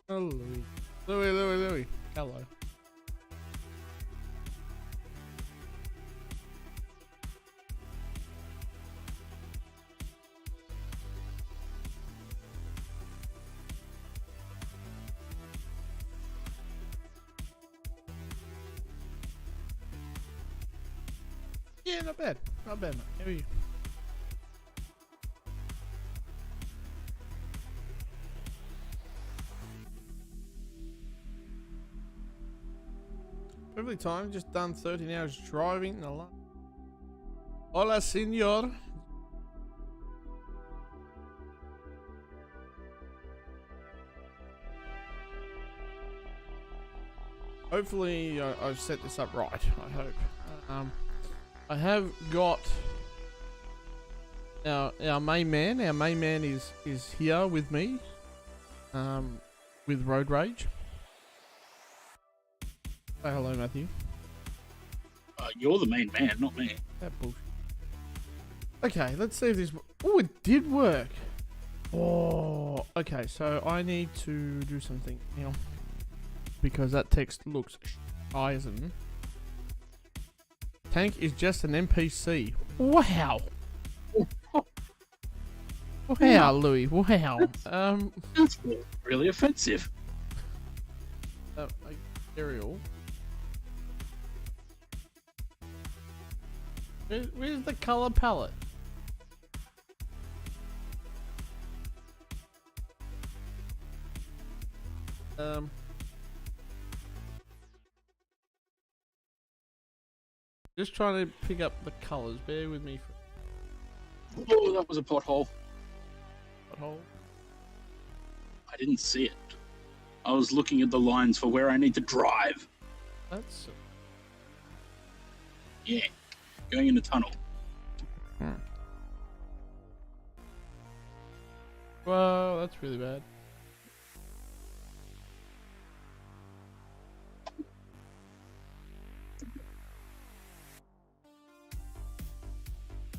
Oh, Louis. Louis. Hello. Yeah, not bad. Not bad, mate. How are you? Perfectly timed. Just done 13 hours driving. Hola, senor. Hopefully, I've set this up right. I hope. I have got our main man. Our main man is here with me. With Road Rage. Say hello, Matthew. You're the main man, not me. That bullshit. Okay, let's see if this. Oh, it did work. Oh, okay. So I need to do something now because that text looks eisen. Tank is just an NPC. Wow. Wow, Louis. Wow. That's really offensive. Ariel. Where's the color palette? Just trying to pick up the colors. Bear with me for Oh, that was a pothole. pothole. I didn't see it. I was looking at the lines for where I need to drive. That's Yeah, going in the tunnel. well, that's really bad.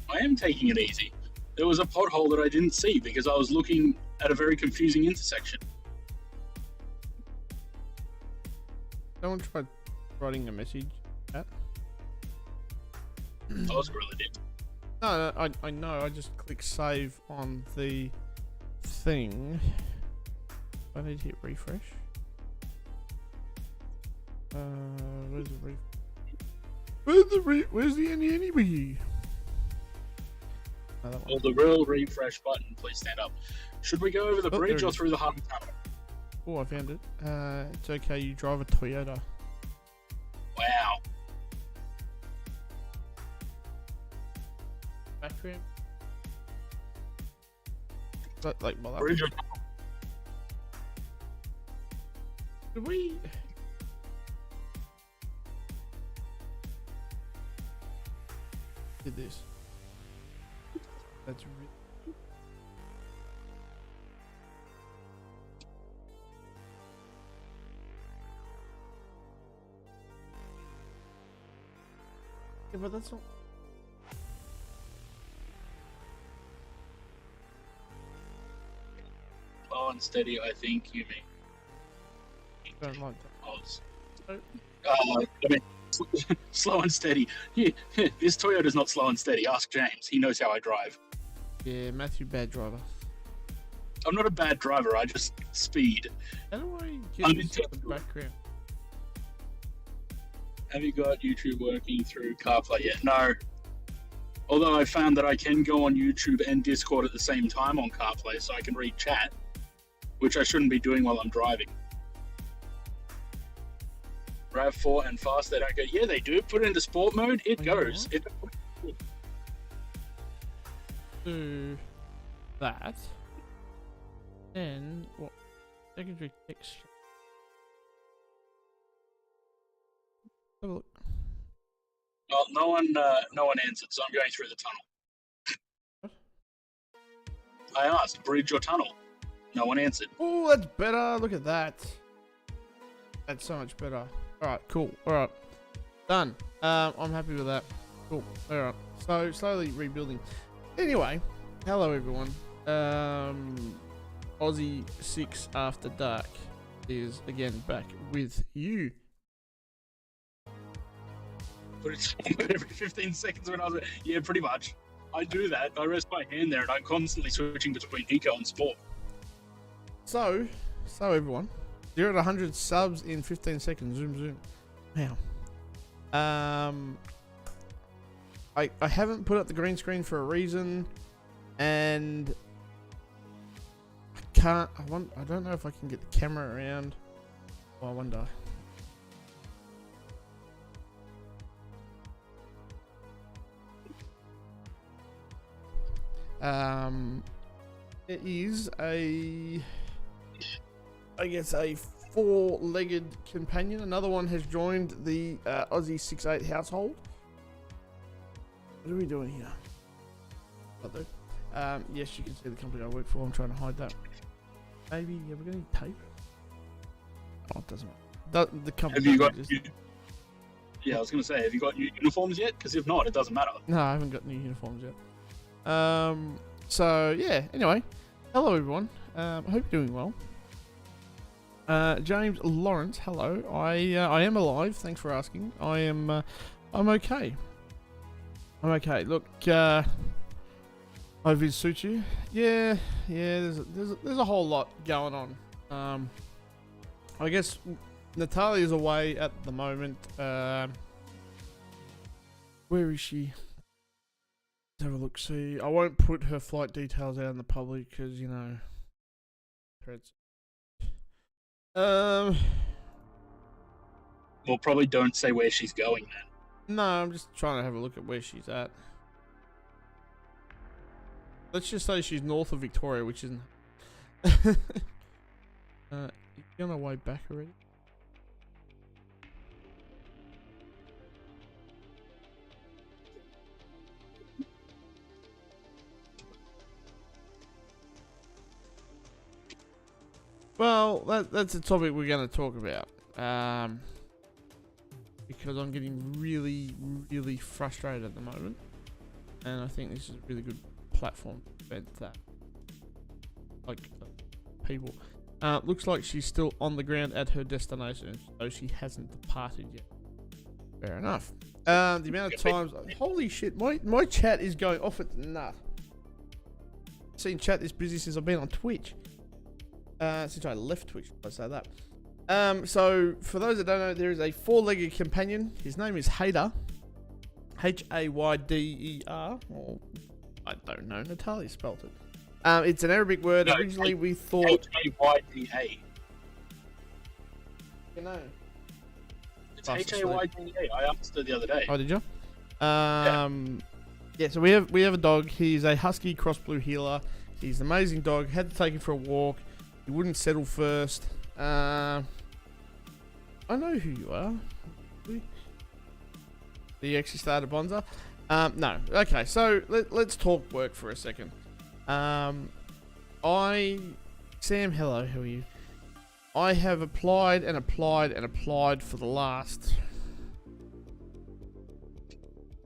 I am taking it easy. There was a pothole that I didn't see because I was looking at a very confusing intersection. Someone tried writing a message. Chat. Oscar really did. No, I know. I just click save on the thing. I need to hit refresh. Where's the where's the enemy? Oh, that one. Well, the real refresh button, please stand up. Should we go over the Oh, bridge there or it is. through the hard tunnel? Oh, I found it. It's okay. You drive a Toyota. Wow. Back ramp. But like, well, Bridge or did we? Did this? That's really. Yeah, but that's not. slow and steady, I think you mean. Don't like that. Oz. Oh. I mean, slow and steady. This Toyota's not slow and steady. Ask James. He knows how I drive. Yeah, Matthew, bad driver. I'm not a bad driver. I just speed. How do I I'm get this into- in the background? Have you got YouTube working through CarPlay yet? No. Although I found that I can go on YouTube and Discord at the same time on CarPlay, so I can read chat, which I shouldn't be doing while I'm driving. RAV4 and fast, they don't go. Yeah, they do. Put it into sport mode, it Oh, you know goes. what? Do that. Then what? Secondary text. Have a look. Well, no one answered, so I'm going through the tunnel. What? I asked, bridge or tunnel? No one answered. Oh, that's better. Look at that. That's so much better. All right, cool. All right, done. I'm happy with that. Cool. All right. So slowly rebuilding. Anyway, hello everyone. Aussie 6 after dark. is again back with you. But it's every 15 seconds when I was, yeah, pretty much. I do that. I rest my hand there, and I'm constantly switching between eco and sport. So everyone, 0 to 100 subs in 15 seconds. Zoom. Wow. I haven't put up the green screen for a reason, and I don't know if I can get the camera around. Oh, I wonder. It is I guess a four-legged companion. Another one has joined the Aussie 6'8" household. What are we doing here? Yes, you can see the company I work for. I'm trying to hide that. Maybe, yeah, we're going to need tape. Oh, it doesn't matter. The company. Have you got yeah, I was going to say, have you got new uniforms yet? Because if not, it doesn't matter. No, I haven't got new uniforms yet. So, yeah, anyway. Hello, everyone. I hope you're doing well. James Lawrence, hello. I am alive. Thanks for asking. I'm okay. I'm okay. Look, hope it suits you. Yeah. There's a whole lot going on. I guess Natalia's away at the moment. Where is she? Let's have a look. See, I won't put her flight details out in the public because you know. Threads. Well, probably don't say where she's going then. No, I'm just trying to have a look at where she's at. Let's just say she's north of Victoria, which isn't. You on our way back already? Well, that's a topic we're going to talk about. Because I'm getting really, really frustrated at the moment. And I think this is a really good platform to vent that. Like, people. Looks like she's still on the ground at her destination, so she hasn't departed yet. Fair enough. The amount of times... Holy shit, my chat is going off its nut. I've seen chat this busy since I've been on Twitch. Since I left Twitch, I say that. So, for those that don't know, there is a four-legged companion. His name is Hayder. Hayder. Or, I don't know, Natalia spelt it. It's an Arabic word. No, originally, we thought... Hayda. You know. It's Hayda. I understood the other day. Oh, did you? Yeah, so we have a dog. He's a husky cross blue heeler. He's an amazing dog. Had to take him for a walk. He wouldn't settle first. I know who you are. Do you actually start a Bonza? No. Okay, so let's talk work for a second. Sam, hello, how are you? I have applied for the last...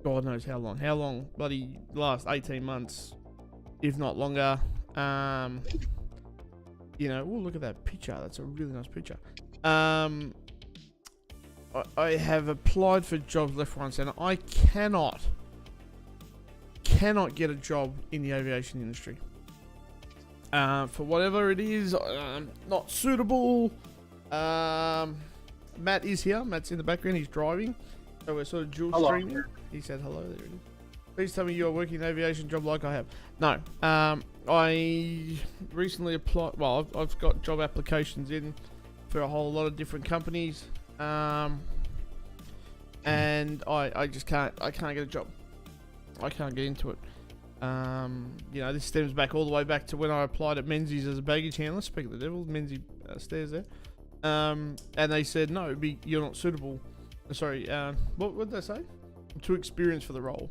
God knows how long. How long? Bloody last 18 months, if not longer. You know, oh, look at that picture. That's a really nice picture. I have applied for jobs left, right, and center. I cannot get a job in the aviation industry. For whatever it is, not suitable. Matt is here. Matt's in the background. He's driving. So we're sort of dual streaming. He said hello. There it is. Please tell me you are working an aviation job like I have. No. I recently applied. Well, I've got job applications in for a whole lot of different companies. And I just can't. I can't get a job. I can't get into it. You know, this stems back all the way back to when I applied at Menzies as a baggage handler. Speak of the devil, Menzies stairs there. And they said no, you're not suitable. Sorry. What did they say? I'm too experienced for the role.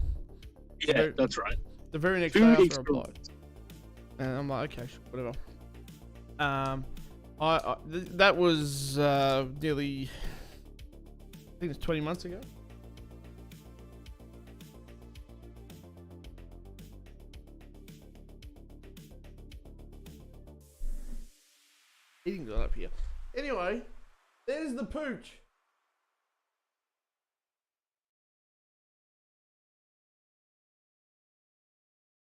Yeah, that's right. The very next day after I applied, and I'm like, okay, whatever. That was nearly, I think it's 20 months ago. Eating got up here. Anyway, there's the pooch.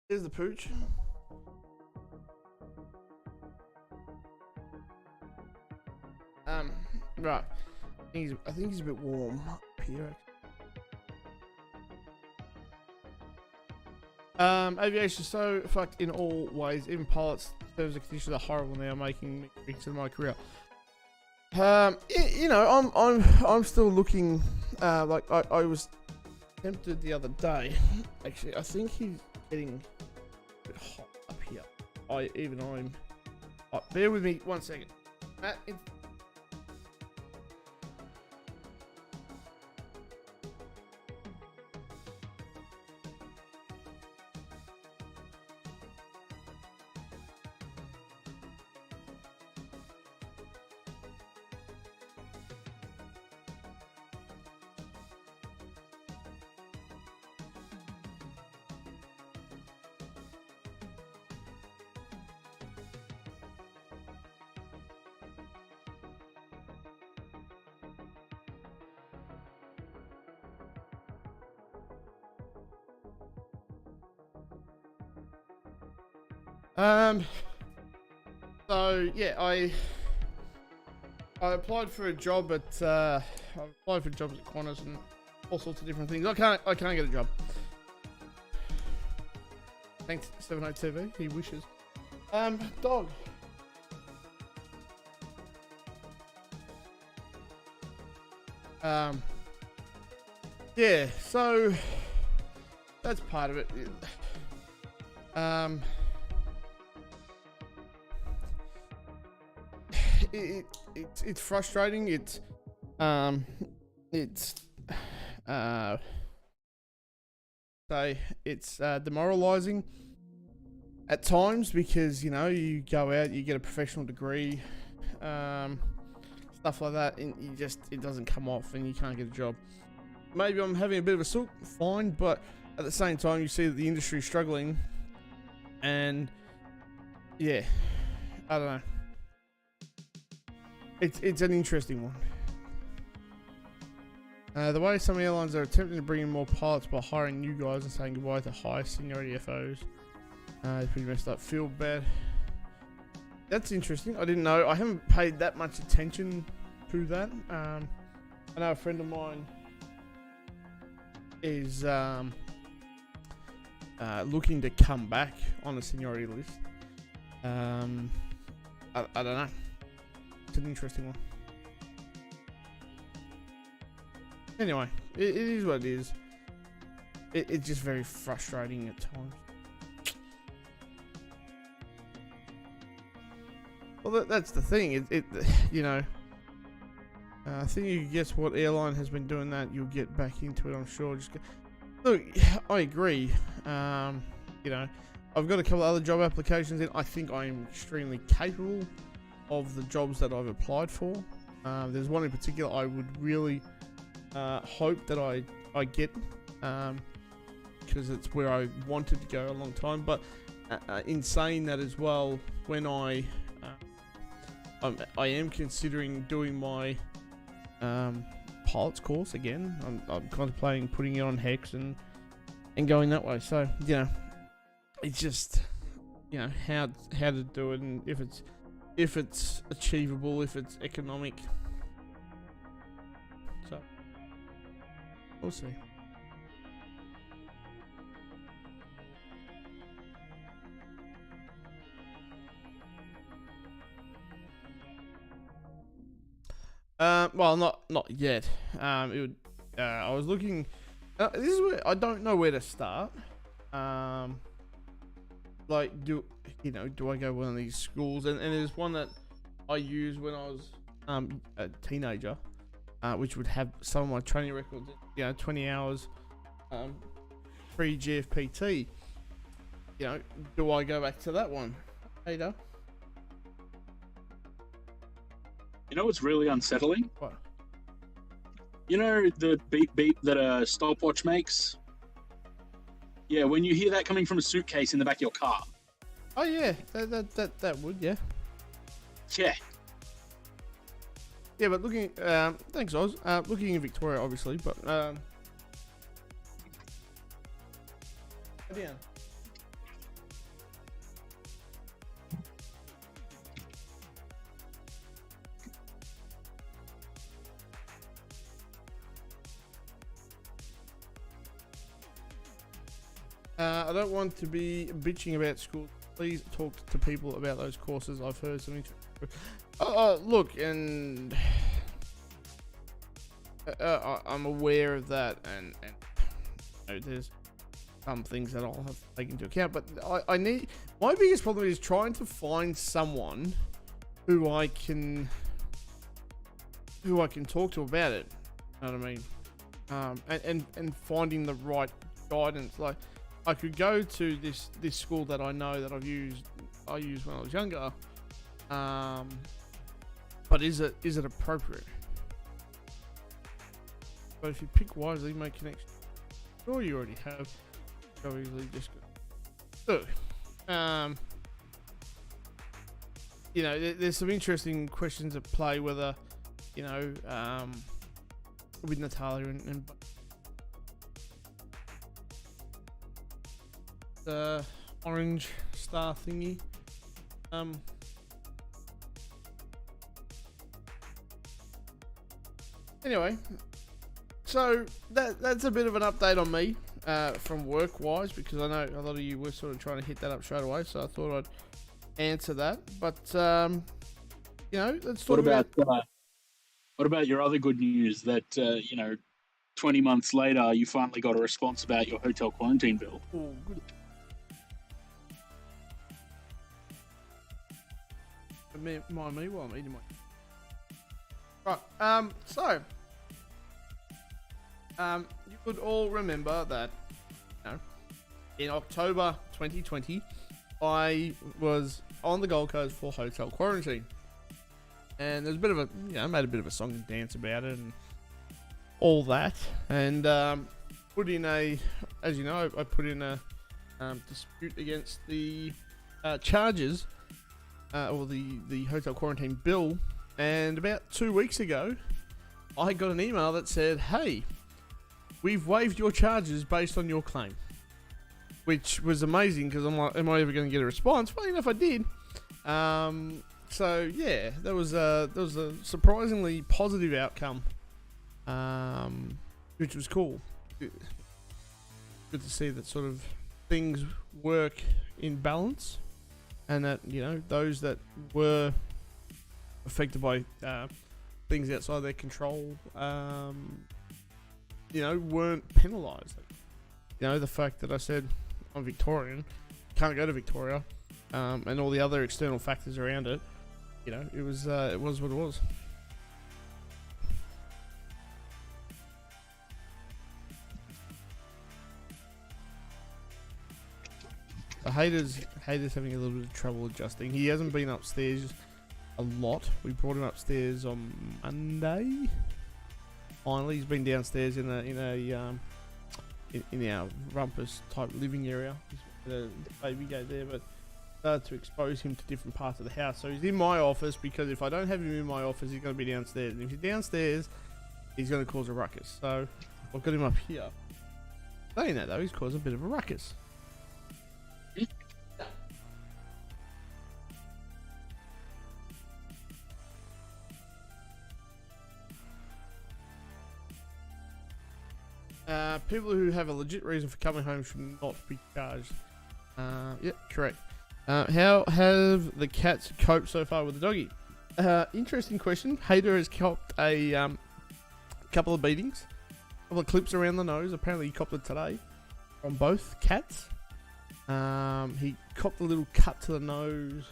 There's the pooch. Right. I think he's a bit warm up here. Aviation so fucked in all ways. Even pilots' terms and conditions are horrible now, making me consider my career. You know, I'm still looking. Like I was tempted the other day. Actually, I think he's getting a bit hot up here. I'm. Bear with me 1 second, Matt. So yeah, I applied for a job at I applied for jobs at Qantas and all sorts of different things. I can't get a job. Thanks 70 TV. He wishes. Dog. Yeah. So that's part of it. It's frustrating. It's demoralizing at times because, you know, you go out, you get a professional degree, stuff like that, and it doesn't come off and you can't get a job. Maybe I'm having a bit of a sook, fine, but at the same time you see that the industry is struggling, and yeah, I don't know. It's an interesting one. The way some airlines are attempting to bring in more pilots by hiring new guys and saying goodbye to high seniority FOs. It's pretty messed up. Feel bad. That's interesting. I didn't know. I haven't paid that much attention to that. I know a friend of mine is looking to come back on the seniority list. I don't know. It's an interesting one. Anyway, it is what it is. It's just very frustrating at times. Well, that's the thing. You know, I think you guess what airline has been doing that. You'll get back into it, I'm sure. Look, I agree. You know, I've got a couple of other job applications in. I think I am extremely capable of the jobs that I've applied for. There's one in particular I would really hope that I get, because it's where I wanted to go a long time. But in saying that as well, when I am considering doing my pilot's course again. I'm contemplating putting it on Hex and going that way. So, you know, it's just, you know, how to do it, and if it's achievable, if it's economic. So we'll see. Well, not yet. I was looking. This is where I don't know where to start. Like, do I go one of these schools? And there's one that I used when I was a teenager, which would have some of my training records. 20 hours, pre GFPT. You know, do I go back to that one? Ada? You know what's really unsettling? What? You know the beep beep that a stopwatch makes? Yeah, when you hear that coming from a suitcase in the back of your car. Oh yeah, that would, yeah. Yeah. Yeah, but looking, thanks Oz. Looking in Victoria, obviously, but down. I don't want to be bitching about school. Please talk to people about those courses. I've heard something. Look, and I'm aware of that, and you know, there's some things that I'll have to take into account. But I need, my biggest problem is trying to find someone who I can talk to about it. You know what I mean? And finding the right guidance. Like, I could go to this school that I know that I used when I was younger, but is it appropriate? But if you pick wisely, make connections. Sure, you already have. So easily just go. So, you know, there's some interesting questions at play. Whether, you know, with Natalia and the orange star thingy. Anyway, so that's a bit of an update on me from work wise, because I know a lot of you were sort of trying to hit that up straight away, so I thought I'd answer that. But you know, let's talk what about your other good news that you know, 20 months later you finally got a response about your hotel quarantine bill? Oh, good. Mind me while I'm eating my. Right. So, you could all remember that, you know, in October 2020, I was on the Gold Coast for hotel quarantine, and there's a bit of a, you know, I made a bit of a song and dance about it and all that, and put in a, as you know, I put in a dispute against the charges. Or the hotel quarantine bill, and about 2 weeks ago, I got an email that said, "Hey, we've waived your charges based on your claim," which was amazing, because I'm like, "Am I ever going to get a response?" Well, enough, I did. So yeah, there was a surprisingly positive outcome, which was cool. Good to see that sort of things work in balance. And that, you know, those that were affected by things outside their control, you know, weren't penalised. You know, the fact that I said I'm Victorian, can't go to Victoria, and all the other external factors around it, you know, it was what it was. Hayter's having a little bit of trouble adjusting. He hasn't been upstairs a lot. We brought him upstairs on Monday. Finally, he's been downstairs in our rumpus type living area. The baby gate there, but started to expose him to different parts of the house. So he's in my office, because if I don't have him in my office, he's going to be downstairs. And if he's downstairs, he's going to cause a ruckus. So I've got him up here. Saying that though, he's caused a bit of a ruckus. People who have a legit reason for coming home should not be charged. Yep, correct. How have the cats coped so far with the doggy? Interesting question. Hayter has copped a couple of beatings, a couple of clips around the nose. Apparently he copped it today from both cats. He copped a little cut to the nose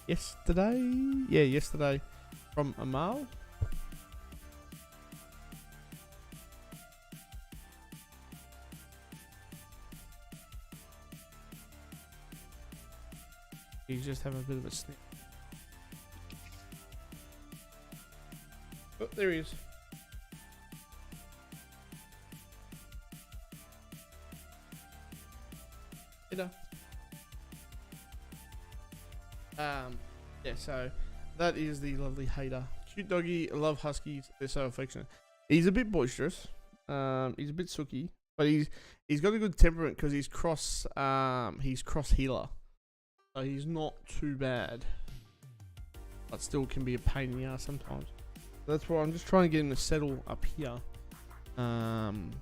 yesterday. Yeah, yesterday from Amal. He's just having a bit of a snip. Oh, there he is. Yeah, so that is the lovely Hater. Cute doggy, love huskies. They're so affectionate. He's a bit boisterous. He's a bit sooky, but he's got a good temperament because he's cross healer, so he's not too bad, but still can be a pain in the ass sometimes. So that's why I'm just trying to get him to settle up here. And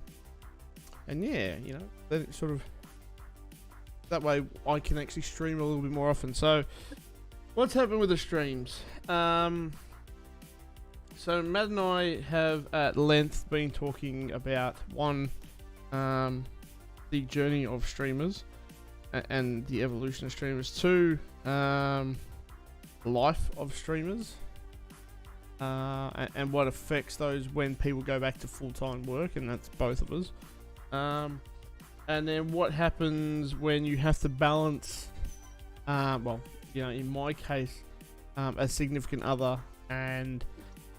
yeah, you know, then it sort of that way I can actually stream a little bit more often. So what's happened with the streams? So Matt and I have at length been talking about one, the journey of streamers and the evolution of streamers. Two, life of streamers, and what affects those when people go back to full-time work, and that's both of us. And then what happens when you have to balance, well, you know, in my case, a significant other and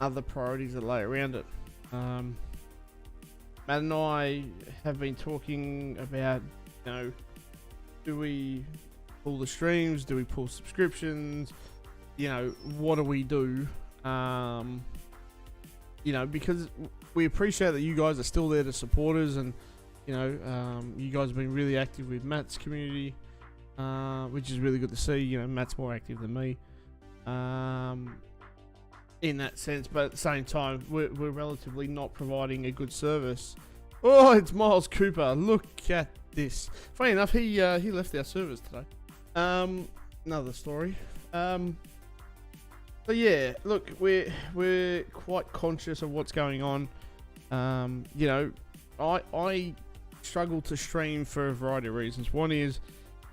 other priorities that lay around it. Matt and I have been talking about, you know, do we pull the streams? Do we pull subscriptions? You know, what do we do? You know, because we appreciate that you guys are still there to support us, and you know, you guys have been really active with Matt's community, which is really good to see. You know, Matt's more active than me, in that sense, but at the same time, we're relatively not providing a good service. Oh, it's Miles Cooper. Look at this. Funny enough, he left our servers today. Another story. But yeah, look, we're quite conscious of what's going on. You know, I struggle to stream for a variety of reasons. One is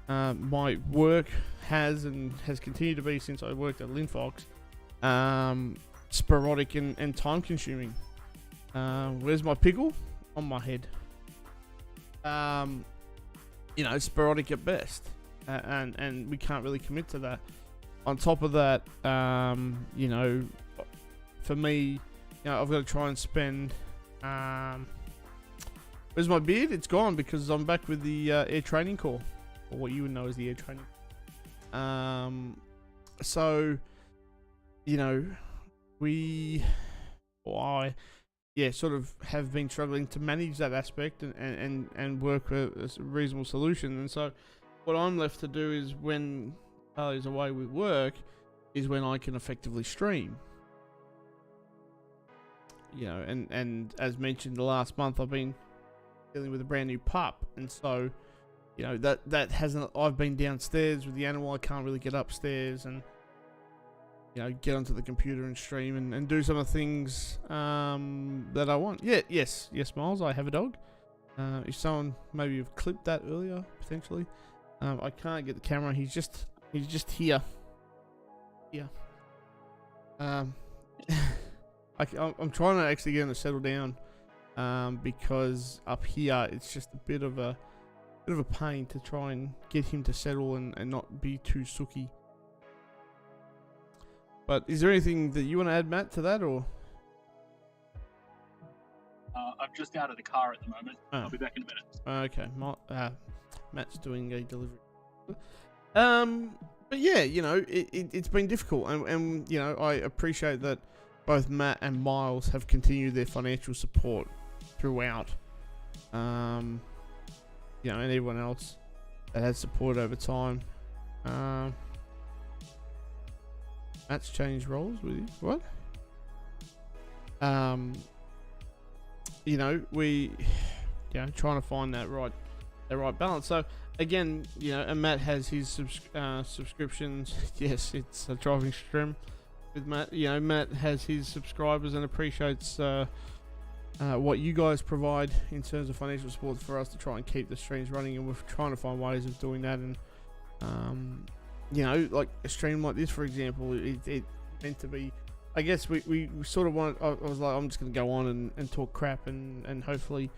my work has continued to be since I worked at Linfox, sporadic and time consuming. Where's my pickle? On my head. You know, sporadic at best, and we can't really commit to that. On top of that, you know, for me, you know, I've got to try and spend. Where's my beard? It's gone because I'm back with the Air Training Corps, or what you would know as the Air Training. So, you know, I sort of have been struggling to manage that aspect and work a reasonable solution. And so, what I'm left to do is when Charlie's away with work, is when I can effectively stream. You know, and as mentioned, the last month I've been dealing with a brand new pup, and so, you know, that hasn't. I've been downstairs with the animal. I can't really get upstairs and, you know, get onto the computer and stream and do some of the things that I want. Yes, Miles, I have a dog. If someone maybe have clipped that earlier, potentially. I can't get the camera. He's just here. Yeah. I'm trying to actually get him to settle down, because up here it's just a bit of a pain to try and get him to settle and not be too sooky. But is there anything that you want to add, Matt, to that, or? I'm just out of the car at the moment. Oh. I'll be back in a minute. Okay, Matt's doing a delivery. But yeah, you know, it's been difficult, and you know, I appreciate that both Matt and Miles have continued their financial support throughout. You know, and everyone else that has support over time. Matt's changed roles with you. What? You know, trying to find that right balance. So again, you know, and Matt has his subscriptions. Yes, it's a driving stream with Matt. You know, Matt has his subscribers and appreciates what you guys provide in terms of financial support for us to try and keep the streams running, and we're trying to find ways of doing that. And you know, like a stream like this, for example, it meant to be. I guess we sort of want. I was like, I'm just going to go on and talk crap and hopefully,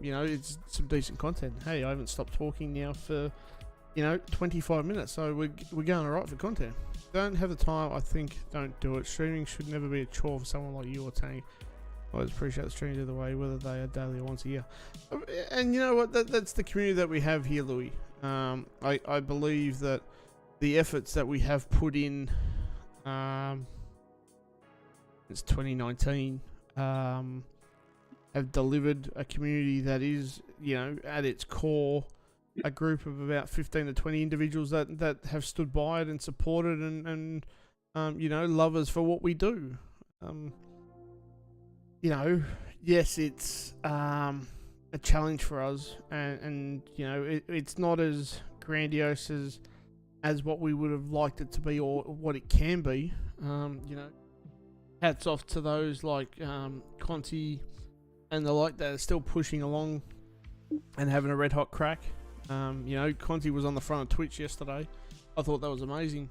you know, it's some decent content. Hey, I haven't stopped talking now for, you know, 25 minutes, so we're going alright for content. Don't have the time, I think. Don't do it. Streaming should never be a chore for someone like you or Tanny. I always appreciate the streams either way, whether they are daily or once a year. And you know what? That's the community that we have here, Louis. I believe that the efforts that we have put in since 2019, have delivered a community that is, at its core, a group of about 15 to 20 individuals that have stood by it and supported and love us for what we do. Yes, it's a challenge for us, and it's not as grandiose as what we would have liked it to be or what it can be. Hats off to those like Conti and the like that are still pushing along and having a red hot crack. Conti was on the front of Twitch yesterday. I thought that was amazing.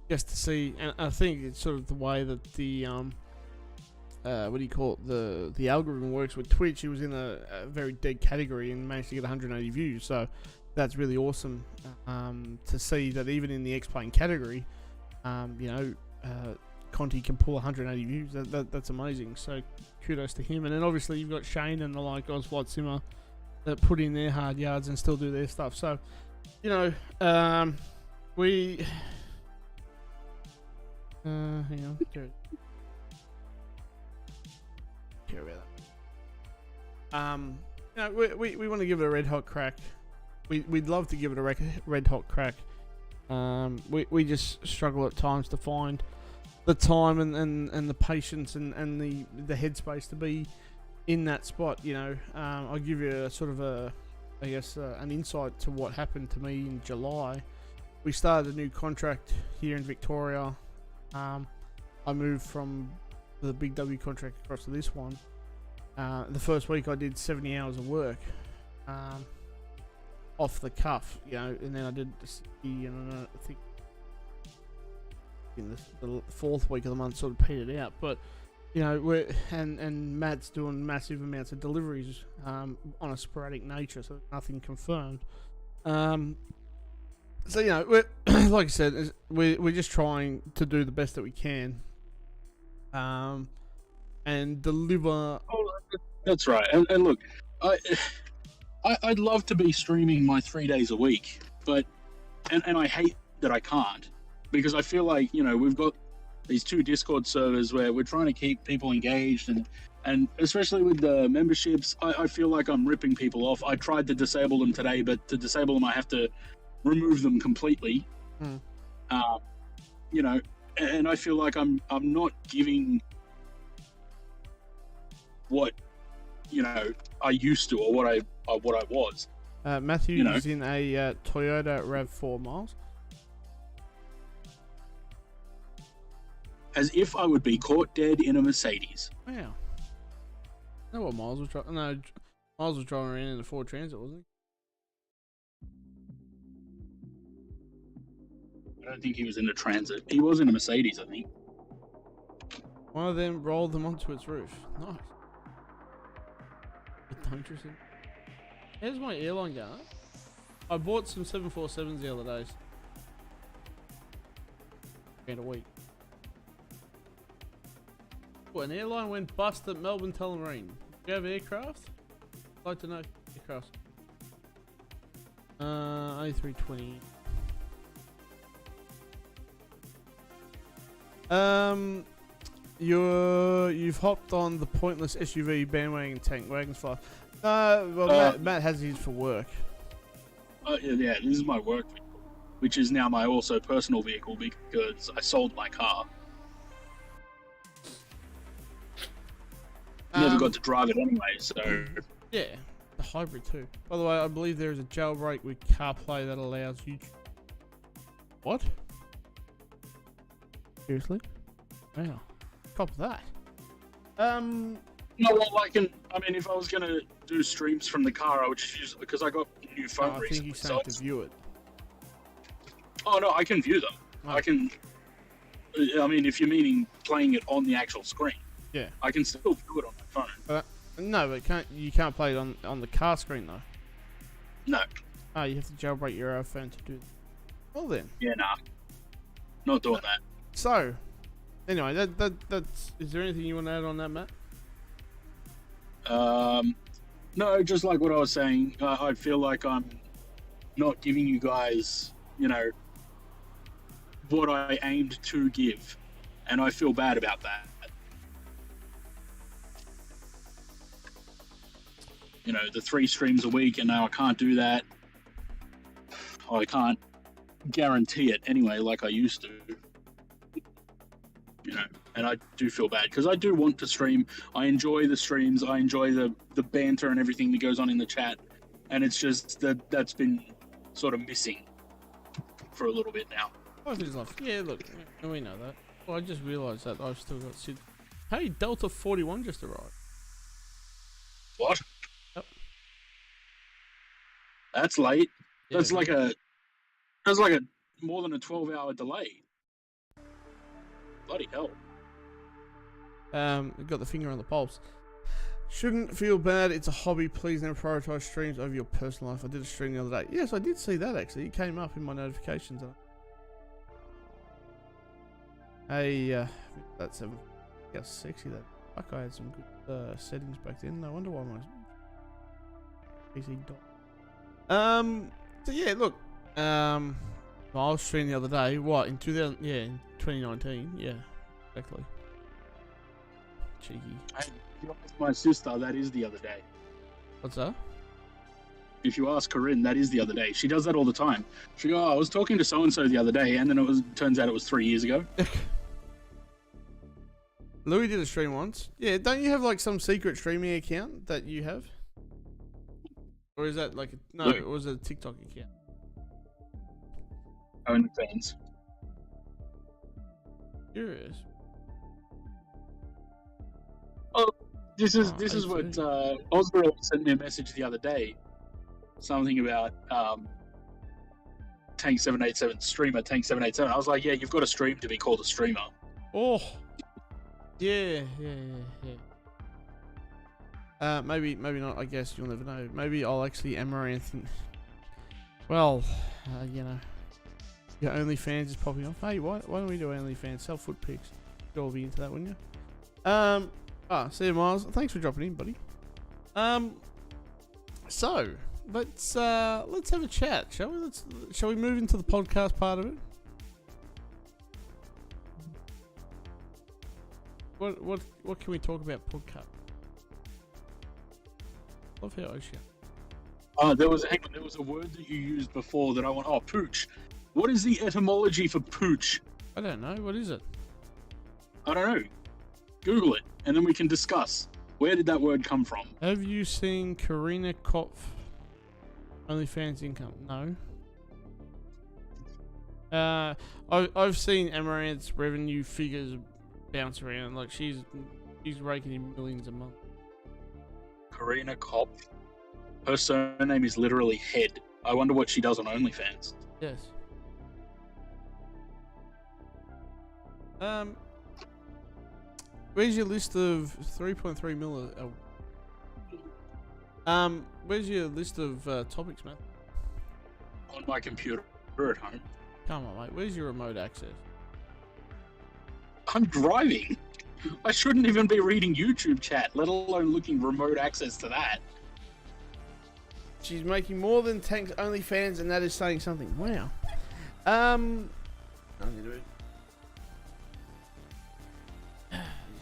Just to see, and I think it's sort of the way that the the algorithm works with Twitch. He was in a very dead category and managed to get 180 views, so that's really awesome to see that even in the X-Plane category, Conti can pull 180 views. That's amazing, so kudos to him. And then obviously you've got Shane and the like, Oswald Simmer, that put in their hard yards and still do their stuff. So we hang on, care about that. We want to give it a red hot crack. We'd love to give it a red hot crack. We just struggle at times to find the time and the patience and the headspace to be in that spot. I'll give you a sort of an insight to what happened to me in July. We started a new contract here in Victoria. I moved from the Big W contract across to this one. The first week I did 70 hours of work. Off the cuff, and then I did I think in the fourth week of the month sort of petered out. But and Matt's doing massive amounts of deliveries on a sporadic nature, so nothing confirmed. So we're like I said, we're just trying to do the best that we can, and deliver. Oh, that's right. And look, I'd love to be streaming my 3 days a week, but and I hate that I can't, because I feel like we've got these 2 Discord servers where we're trying to keep people engaged, and especially with the memberships, I feel like I'm ripping people off. I tried to disable them today, but to disable them I have to remove them completely. And I feel like I'm not giving what I used to, or what I was. Matthew is in a Toyota RAV4, Miles. As if I would be caught dead in a Mercedes. Wow. Know what Miles was driving? No, Miles was driving around in a Ford Transit, wasn't he? I don't think he was in a Transit. He was in a Mercedes, I think. One of them rolled them onto its roof. Nice. Interesting. How's my airline going? I bought some 747s the other days. In a week. What, an airline went bust at Melbourne Tullamarine. Do you have aircraft? I'd like to know aircraft. A320. You've hopped on the pointless SUV bandwagon tank wagons fly. Matt has his for work. Yeah, this is my work vehicle, which is now my also personal vehicle because I sold my car. Never got to drive it anyway, so... Yeah, the hybrid too. By the way, I believe there is a jailbreak with CarPlay that allows you to... What? Seriously? Wow. Cop that. No, well, if I was going to do streams from the car, I would just use it because I got a new phone recently. I think he's saying to view it. Oh, no, I can view them. Oh. I can... if you're meaning playing it on the actual screen. Yeah. I can still view it on my phone. No, but you can't play it on the car screen, though. No. Oh, you have to jailbreak your phone to do that. Well, then. Yeah, nah. Not doing that. So, anyway, that's... Is there anything you want to add on that, Matt? No, just like what I was saying, I feel like I'm not giving you guys, what I aimed to give, and I feel bad about that. You know, the 3 streams a week, and now I can't do that. I can't guarantee it anyway, like I used to. You know, and I do feel bad because I do want to stream. I enjoy the streams. I enjoy the banter and everything that goes on in the chat, and it's just that's been sort of missing for a little bit now. Life is life. Yeah, look, we know that. Well, I just realised that I've still got Sid. Hey, Delta 41 just arrived. What? Yep. That's late. Yeah, That's like a more than a 12-hour delay. Bloody hell. Got the finger on the pulse. Shouldn't feel bad. It's a hobby. Please never prioritize streams over your personal life. I did a stream the other day. Yes, I did see that actually. It came up in my notifications. Hey, that's how sexy that. Fuck, I had some good settings back then. No wonder why my PC died. So yeah, look. I was streaming the other day. What in 2000? Yeah, in 2019. Yeah, exactly. Cheeky. If you ask my sister, that is the other day. What's that? If you ask Corinne, that is the other day. She does that all the time. She goes, "Oh, I was talking to so and so the other day," and then turns out it was 3 years ago. Louis did a stream once. Yeah, don't you have like some secret streaming account that you have? Or is that like no? It was a TikTok account. OnlyFans. Curious. Oh, this is what Osborne sent me a message the other day. Something about Tank 787 streamer Tank 787. I was like, yeah, you've got a stream to be called a streamer. Oh. Yeah. Maybe not. I guess you'll never know. Maybe I'll actually amaranth. Well, you know, your OnlyFans is popping off. Hey, why don't we do OnlyFans? Sell foot pics. You'll all be into that, wouldn't you? See you, Miles. Thanks for dropping in, buddy. So let's have a chat, shall we? Shall we move into the podcast part of it? What can we talk about podcast? Love how Ocean. There was a word that you used before that I want. Oh, pooch. What is the etymology for pooch? I don't know. What is it? I don't know. Google it, and then we can discuss. Where did that word come from? Have you seen Karina Kopf OnlyFans income? No. I've seen Amaranth's revenue figures bounce around. Like she's raking in millions a month. Karina Kopf. Her surname is literally Head. I wonder what she does on OnlyFans. Yes. Where's your list of 3.3 mil? Where's your list of topics, man? On my computer at home. Come on, mate. Where's your remote access? I'm driving. I shouldn't even be reading YouTube chat, let alone looking remote access to that. She's making more than Tank's OnlyFans, and that is saying something. Wow.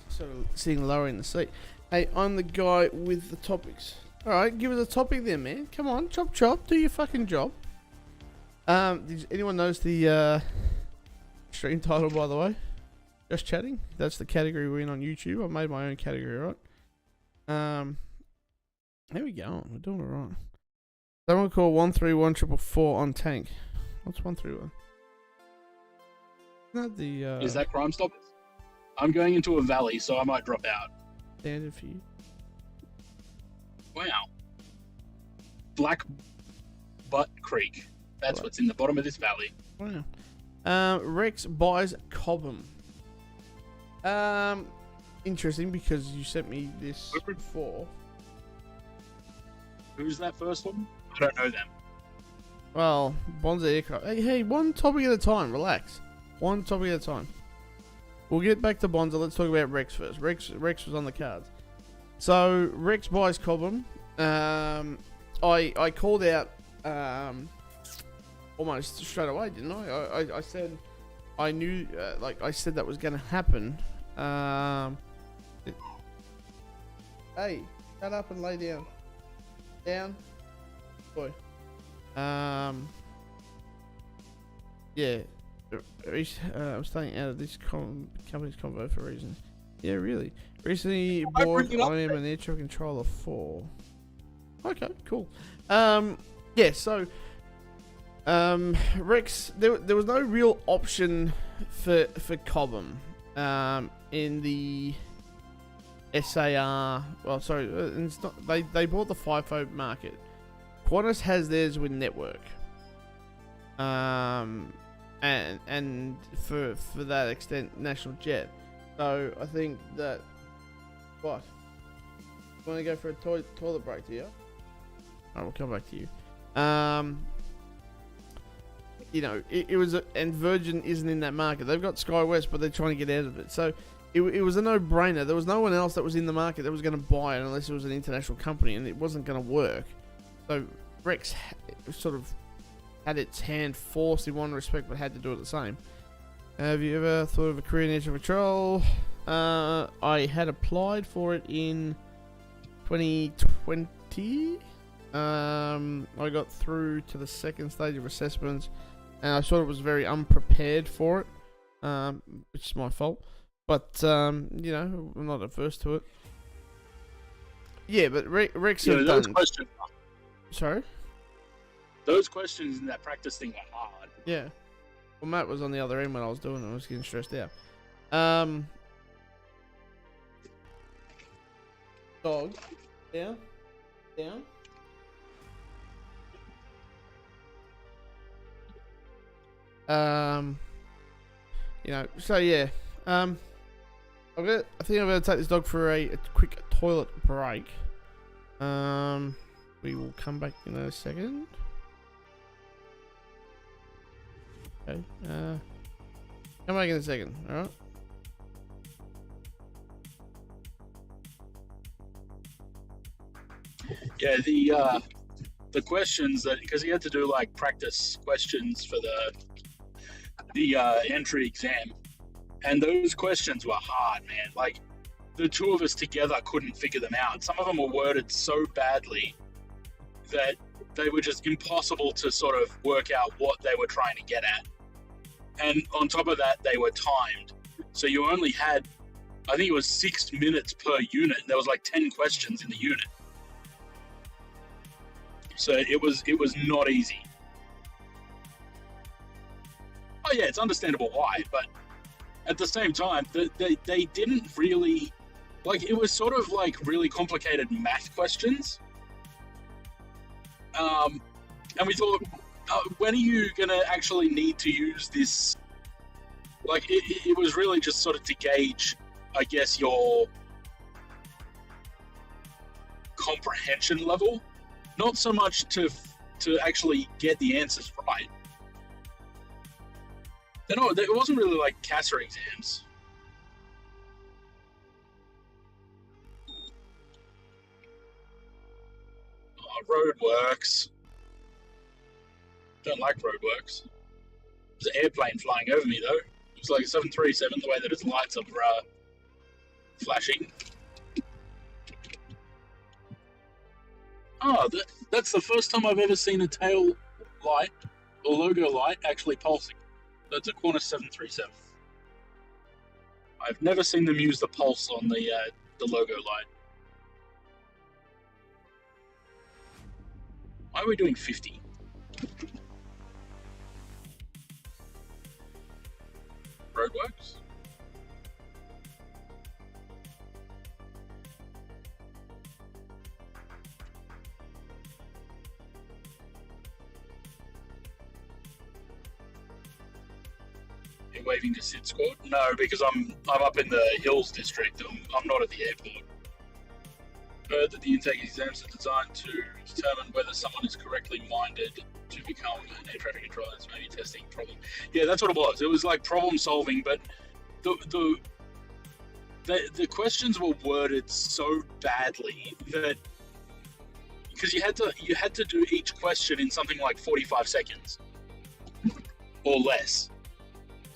Sort of sitting lower in the seat. Hey, I'm the guy with the topics. Alright, give us a topic then, man. Come on, chop chop, do your fucking job. Did anyone notice the stream title, by the way? Just chatting. That's the category we're in on YouTube. I made my own category, right? How we going? We're doing alright. Someone call 131444 on Tank. What's 131? Not the Is that Crime Stoppers? I'm going into a valley, so I might drop out. Standard for you. Wow. Black Butt Creek. That's what's in the bottom of this valley. Wow. Rex buys Cobham. Interesting because you sent me this before. Who's that first one? I don't know them. Well, Bonza Aircraft. Hey, one topic at a time. Relax. One topic at a time. We'll get back to Bonza. Let's talk about Rex first. Rex was on the cards. So Rex buys Cobham. I called out almost straight away, didn't I? I said I knew, like I said, that was going to happen. Hey, shut up and lay down. Down, boy. Yeah. I'm staying out of this company's convo for reasons. Yeah, really. Recently bought IM an air traffic controller 4. Okay, cool. Yeah, so Rex, there was no real option for Cobham in the SAR. Well, sorry, it's not, they bought the FIFO market. Qantas has theirs with Network. And for that extent, National Jet. So I think that what? You want to go for a toilet break, do you? Alright, we'll come back to you. You know, it was and Virgin isn't in that market. They've got SkyWest, but they're trying to get out of it. So it was a no-brainer. There was no one else that was in the market that was going to buy it unless it was an international company, and it wasn't going to work. So Rex sort of had its hand forced in one respect, but had to do it the same. Have you ever thought of a career in air traffic control? I had applied for it in 2020. I got through to the second stage of assessments, and I sort of was very unprepared for it, which is my fault. But you know, I'm not averse to it. Yeah, but Rex have done. Questions. Sorry. Those questions in that practice thing were hard. Yeah. Well, Matt was on the other end when I was doing it. I was getting stressed out. Dog. Down. Down. You know, so yeah. I think I'm gonna take this dog for a quick toilet break. We will come back in a second. Okay. Come back in a second. All right. Yeah, the questions that, because he had to do like practice questions for the entry exam, and those questions were hard, man. Like the two of us together couldn't figure them out. Some of them were worded so badly that they were just impossible to sort of work out what they were trying to get at. And on top of that, they were timed. So you only had, I think it was 6 minutes per unit. There was like 10 questions in the unit. So it was not easy. Oh yeah, it's understandable why, but at the same time, they didn't really, like, it was sort of like really complicated math questions. And we thought, when are you going to actually need to use this? Like, it was really just sort of to gauge, I guess, your comprehension level. Not so much to actually get the answers right. No, it wasn't really like CASA exams. Roadworks. Don't like roadworks. There's an airplane flying over me, though. Looks like a 737, the way that its lights are flashing. Oh, that's the first time I've ever seen a tail light or logo light actually pulsing. That's a Qantas 737. I've never seen them use the pulse on the logo light. Why are we doing 50? Roadworks? You're waving to Sid Squad? No, because I'm up in the Hills district. I'm not at the airport. Heard that the intake exams are designed to determine whether someone is correctly minded to become an air traffic controller. It's maybe testing problem. Yeah, that's what it was. It was like problem solving, but the questions were worded so badly that because you had to do each question in something like 45 seconds or less.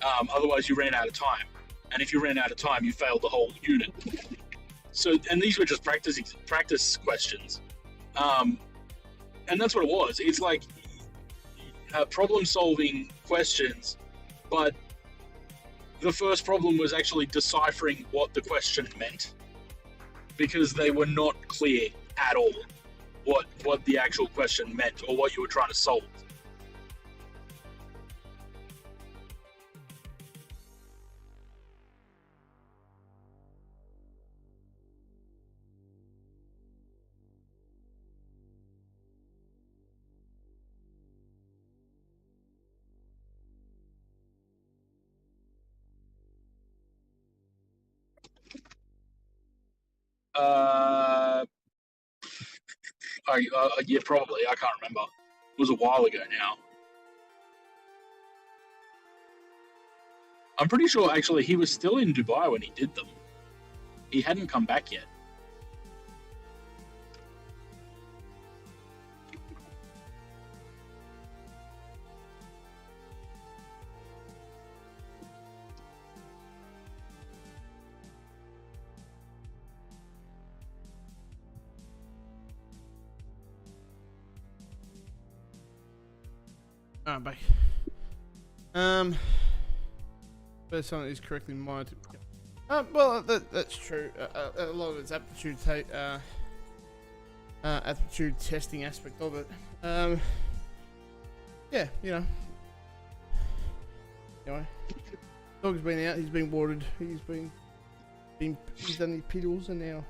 Otherwise, you ran out of time. And if you ran out of time, you failed the whole unit. So, and these were just practice questions. And that's what it was. It's like problem-solving questions, but the first problem was actually deciphering what the question meant, because they were not clear at all what the actual question meant or what you were trying to solve. Yeah, probably. I can't remember. It was a while ago now. I'm pretty sure, actually, he was still in Dubai when he did them. He hadn't come back yet. Alright, back. But something is correctly monitored. Well, that's true. A lot of it's aptitude testing aspect of it. Yeah, you know. Anyway, dog's been out. He's been watered. He's done his piddles, and now.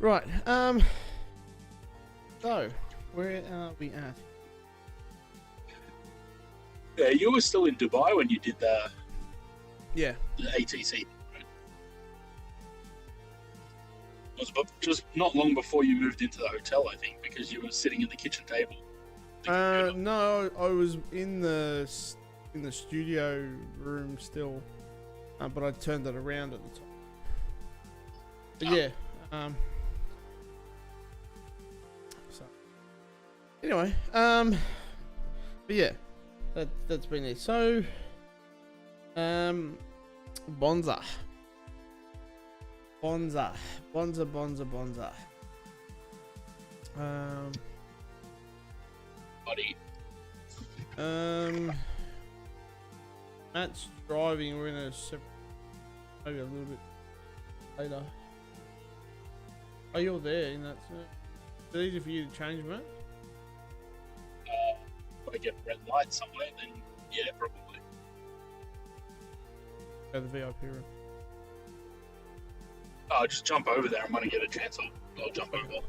Right. So, where are we at? Yeah, you were still in Dubai when you did the ATC. Right? It was just not long before you moved into the hotel, I think, because you were sitting at the kitchen table. No, I was in the studio room still, but I turned it around at the time. But yeah. So anyway, but yeah. That's been it. So, Bonza. Buddy. Matt's driving. We're gonna maybe a little bit later. Oh, you're there in that. Is it easy for you to change, Matt? If I get a red light somewhere, then yeah, probably. Go to the VIP room. Oh, just jump over there. I'm gonna get a chance. I'll jump over.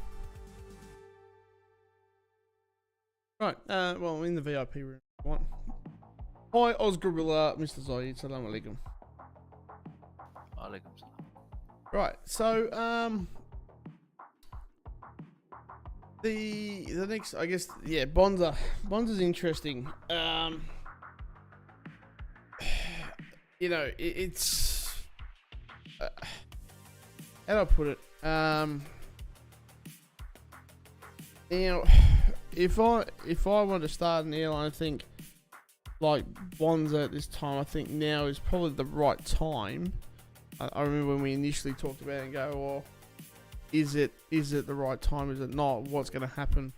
Right. Well, I'm in the VIP room. What? Hi, Ozgorilla, Mr. Zoid. Salam alaikum. Alaikum salam. Right. So, the next, I guess, yeah, Bonza's interesting. You know, it's how do I put it? Now, if I want to start an airline, I think like Bonza at this time, I think now is probably the right time. I remember when we initially talked about it and go, well, is it the right time? Is it not? What's going to happen?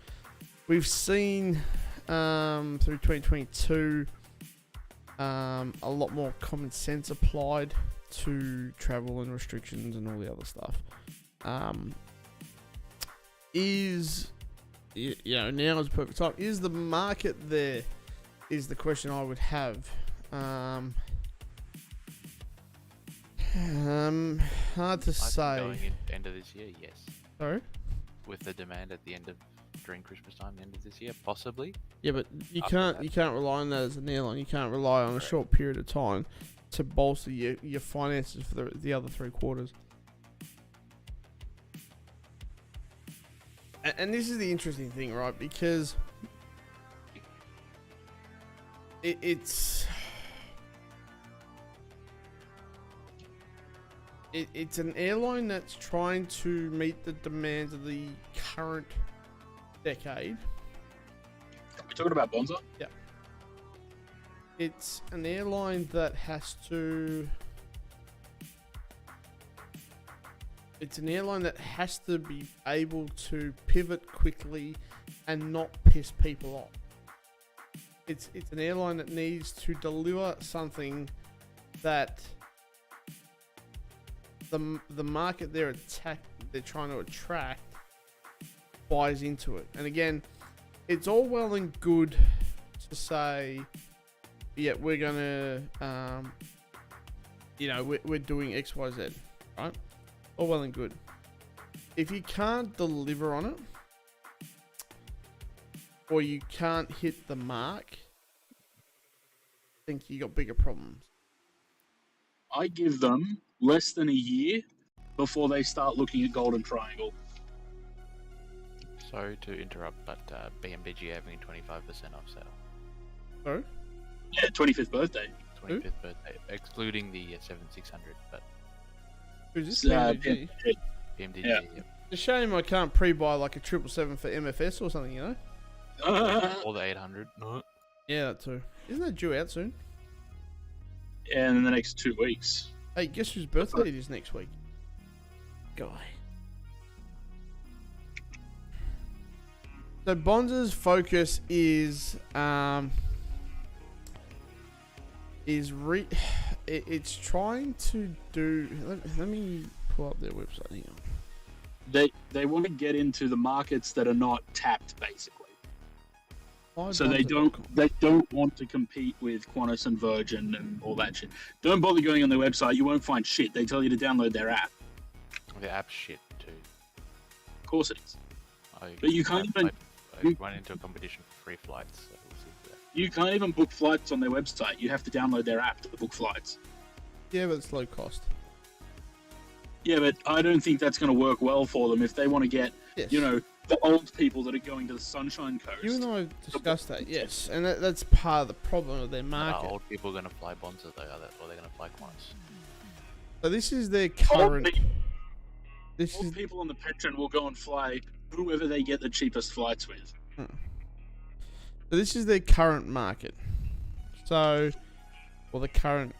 We've seen through 2022 a lot more common sense applied to travel and restrictions and all the other stuff. Now is the perfect time. Is the market there? Is the question I would have. Hard to say. Going in end of this year, yes. Sorry? With the demand at the end of during Christmas time, the end of this year, possibly. Yeah, but you After can't rely on that as an airline. You can't rely on a short period of time to bolster your finances for the other 3 quarters. And this is the interesting thing, right? Because it's an airline that's trying to meet the demands of the current decade. We're talking about Bonza? Yeah. it's an airline that has to. It's an airline that has to be able to pivot quickly and not piss people off. It's an airline that needs to deliver something that the market they're trying to attract buys into it. And again, it's all well and good to say, yeah, we're gonna, we're doing X, Y, Z, right? All well and good. If you can't deliver on it, or you can't hit the mark, I think you got bigger problems. I give them less than a year before they start looking at Golden Triangle. Sorry to interrupt, but BMBG having 25% off sale. Sorry? Yeah, 25th birthday. 25th birthday, excluding the 7600, but Who's this? PMDG. BMDG. Yeah. Yep. It's a shame I can't pre-buy like a 777 for MFS or something, you know? Or the 800. No. Yeah, that too. Isn't that due out soon? And in the next 2 weeks. Hey, guess whose birthday it is next week? Guy. So Bonza's focus is it's trying to do. Let me pull up their website. Hang on. They want to get into the markets that are not tapped, basically. So they Bonza.com. don't want to compete with Qantas and Virgin and all that shit. Don't bother going on their website. You won't find shit. They tell you to download their app. The app's shit too. Of course it is. I But you can't even run into a competition for free flights. So we'll see that. you can't even book flights on their website. You have to download their app to book flights. Yeah, but it's low cost. Yeah, but I don't think that's going to work well for them if they want to get, Yes. the old people that are going to the Sunshine Coast. You and I discussed that, yes, and that's part of the problem of their Are market. old people going to fly Bonza though, or they're going to fly Qantas? So this is their Old current. pe- This old is people on the Petron will go and fly whoever they get the cheapest flights with. So this is their current market. So, the current.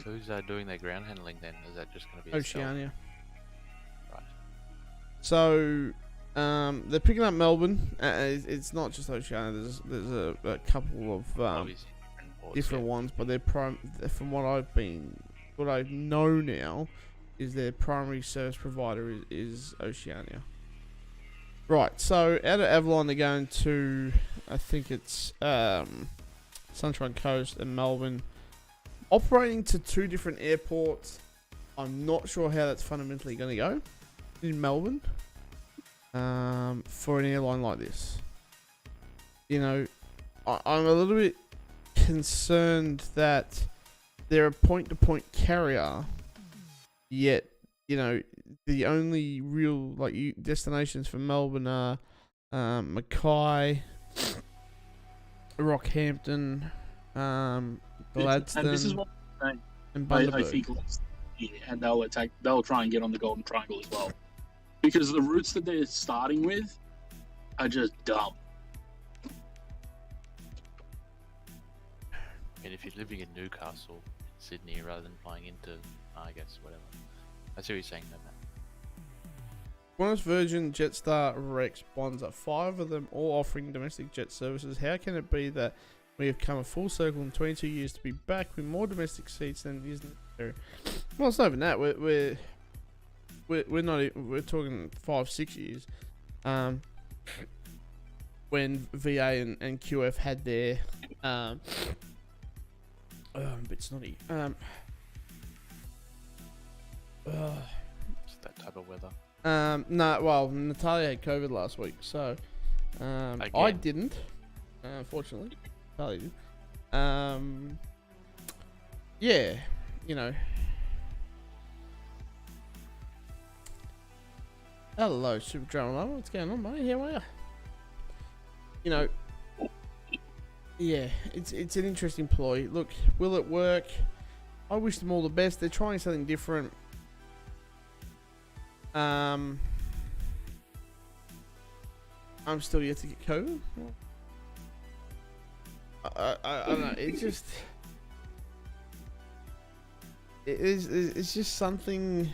Who's doing their ground handling then? Is that just going to be itself? Oceania. Right. So, they're picking up Melbourne. It's not just Oceania. There's a couple of Obviously different ports, different yeah. ones, but they're from what I know now, is their primary service provider is Oceania. Right. So out of Avalon, they're going to, I think it's Sunshine Coast and Melbourne, operating to two different airports. I'm not sure how that's fundamentally going to go in Melbourne for an airline like this. I'm a little bit concerned that they're a point-to-point carrier, yet the only real destinations for Melbourne are Mackay, Rockhampton, Gladstone, And this is what I'm and saying. I Bundaberg. think and they'll try and get on the Golden Triangle as well, because the routes that they're starting with are just dumb. And if you're living in Newcastle, Sydney, rather than flying into, I guess, whatever. I see what you're saying though, man. Qantas, Virgin, Jetstar, Rex, Bonza, 5 of them all offering domestic jet services. How can it be that we have come a full circle in 22 years to be back with more domestic seats than is necessary? Well, it's not even that. We're not. We're talking 5-6 years. When VA and QF had their I'm a bit snotty. It's that type of weather. No, well, Natalia had COVID last week, so I Again. didn't. Unfortunately, Natalia did. Yeah, Hello, Super Drama Lover. What's going on, mate? How are you? Yeah, it's an interesting ploy. Look, will it work? I wish them all the best. They're trying something different. I'm still yet to get COVID. I don't know. It just it's just something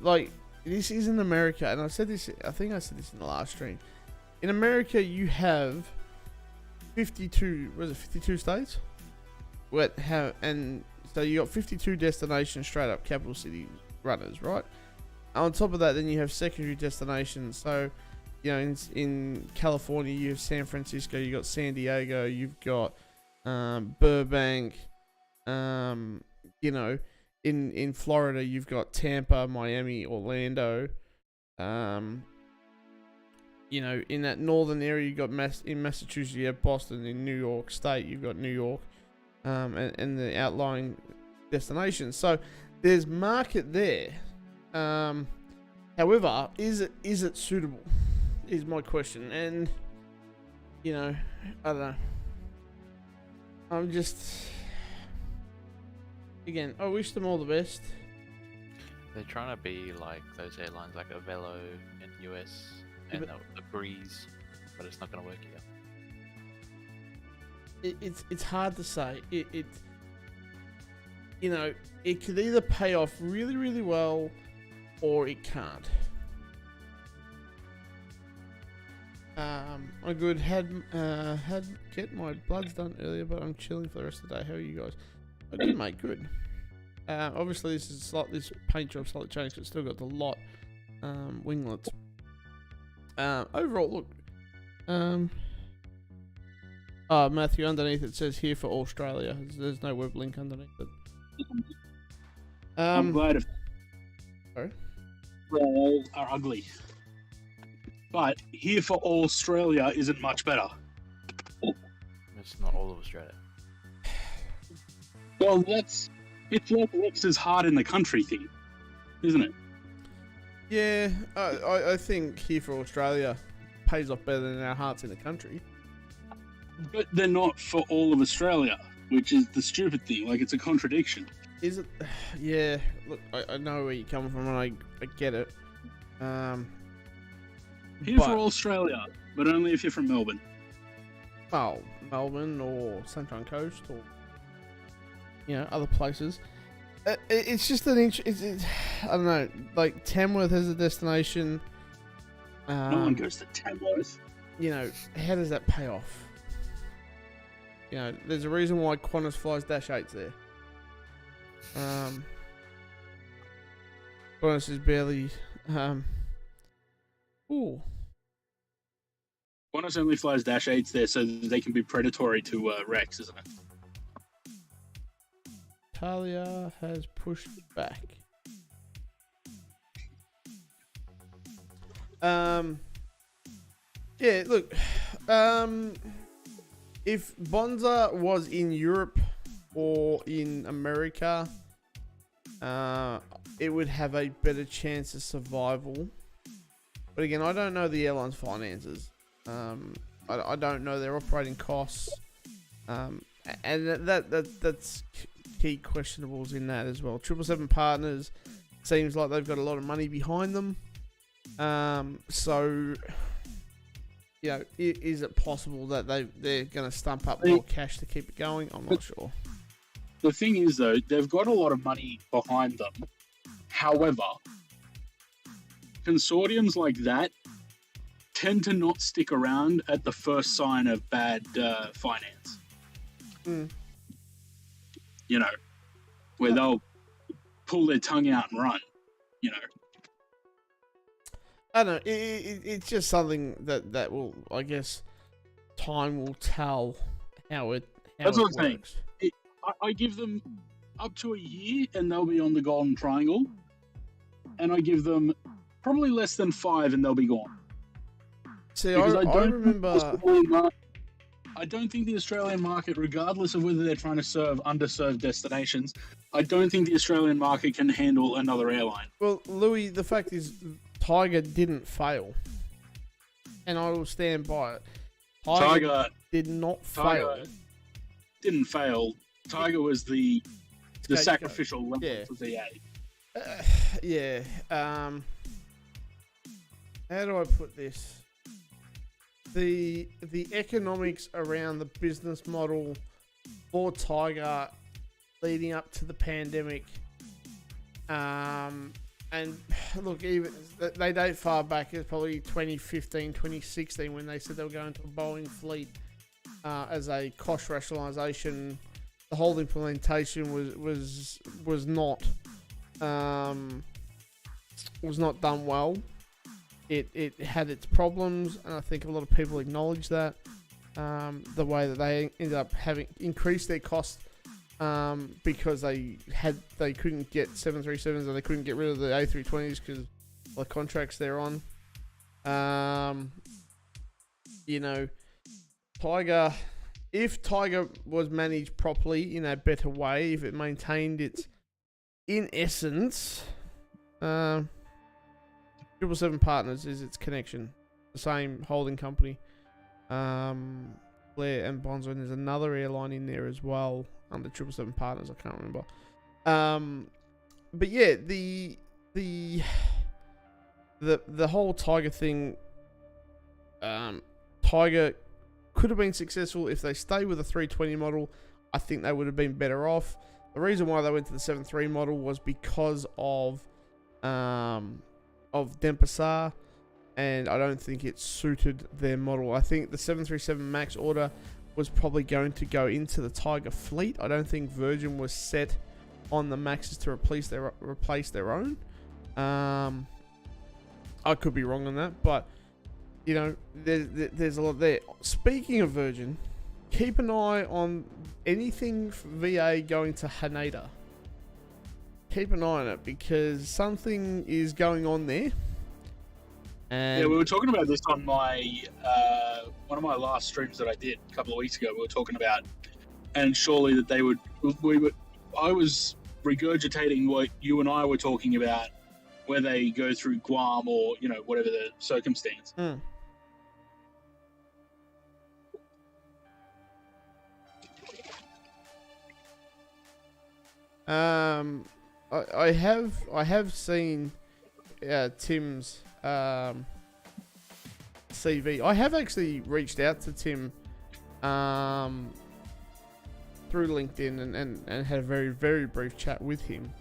like this is in America, and I said this. I think I said this in the last stream. In America, you have 52. Was it 52 states? What have and so you got 52 destinations straight up capital city runners, right? On top of that, then you have secondary destinations. So, you know, in California, you have San Francisco, you got San Diego, you've got Burbank. You know, in Florida, you've got Tampa, Miami, Orlando. You know, in that northern area, you got in Massachusetts, you have Boston. In New York State, you've got New York, and the outlying destinations. So there's market there. However, is it suitable? Is my question. And you know, I don't know. I'm just again. I wish them all the best. They're trying to be like those airlines like Avelo in US and the Breeze, but it's not going to work here. It's hard to say. It you know, it could either pay off really, really well, or it can't. I good had get my bloods done earlier, but I'm chilling for the rest of the day. How are you guys? I good, mate. Good. Obviously this paint job slightly changed, but it's still got the lot winglets. Overall, look. Matthew, underneath it says here for Australia. There's no web link underneath it. I'm glad if Sorry? all are ugly. But here for Australia isn't much better. It's not all of Australia. Well, it's like Lex's hard in the country thing, isn't it? Yeah, I think here for Australia pays off better than our hearts in the country. But they're not for all of Australia, which is the stupid thing. Like, it's a contradiction. Is it? Yeah, look, I know where you're coming from, and I get it. Here for Australia, but only if you're from Melbourne. Oh, Melbourne or Sunshine Coast or, you know, other places. It's just an I don't know, like Tamworth has a destination. No one goes to Tamworth. You know, how does that pay off? You know, there's a reason why Qantas flies Dash 8s there. Qantas is barely. Ooh. Qantas only flies Dash 8s there so that they can be predatory to Rex, isn't it? Talia has pushed back. Yeah, look. If Bonza was in Europe or in America, it would have a better chance of survival. But again, I don't know the airline's finances. I don't know their operating costs. And that's key questionables in that as well. 777 Partners seems like they've got a lot of money behind them. So, you know, is it possible that they're going to stump up more cash to keep it going? I'm not sure. The thing is, though, they've got a lot of money behind them. However, consortiums like that tend to not stick around at the first sign of bad finance. You know, where they'll pull their tongue out and run, you know. I don't know. It's just something that will, I guess, time will tell how it That's what I'm works. saying. I give them up to a year and they'll be on the Golden Triangle. And I give them probably less than 5 and they'll be gone. See, I remember... I don't think the Australian market, regardless of whether they're trying to serve underserved destinations, I don't think the Australian market can handle another airline. Well, Louis, the fact is, Tiger didn't fail. And I will stand by it. Tiger did not fail. Didn't fail. Tiger was the sacrificial lamb for VA. Yeah. How do I put this? the economics around the business model for Tiger leading up to the pandemic, and look, even they date far back. It's probably 2015, 2016 when they said they were going to a Boeing fleet as a cost rationalization. The whole implementation was not done well. It had its problems, and I think a lot of people acknowledge that. The way that they ended up having increased their costs because they couldn't get 737s, or they couldn't get rid of the A320s because the contracts they're on. Tiger, if Tiger was managed properly in a better way, if it maintained its, in essence, 777 Partners is its connection, the same holding company. Blair and Bonzo, and there's another airline in there as well under 777 Partners. I can't remember. But yeah, the whole Tiger thing. Tiger could have been successful if they stay with the 320 model. I think they would have been better off. The reason why they went to the 73 model was because of Denpasar, and I don't think it suited their model. I think the 737 MAX order was probably going to go into the Tiger fleet. I don't think Virgin was set on the Maxes to replace their own. I could be wrong on that, but there's a lot there. Speaking of Virgin, keep an eye on anything VA going to Haneda. Keep an eye on it because something is going on there. And yeah, we were talking about this on my one of my last streams that I did a couple of weeks ago. We were talking about, and surely that they would. I was regurgitating what you and I were talking about, where they go through Guam or whatever the circumstance. I have seen Tim's CV. I have actually reached out to Tim through LinkedIn and had a very, very brief chat with him.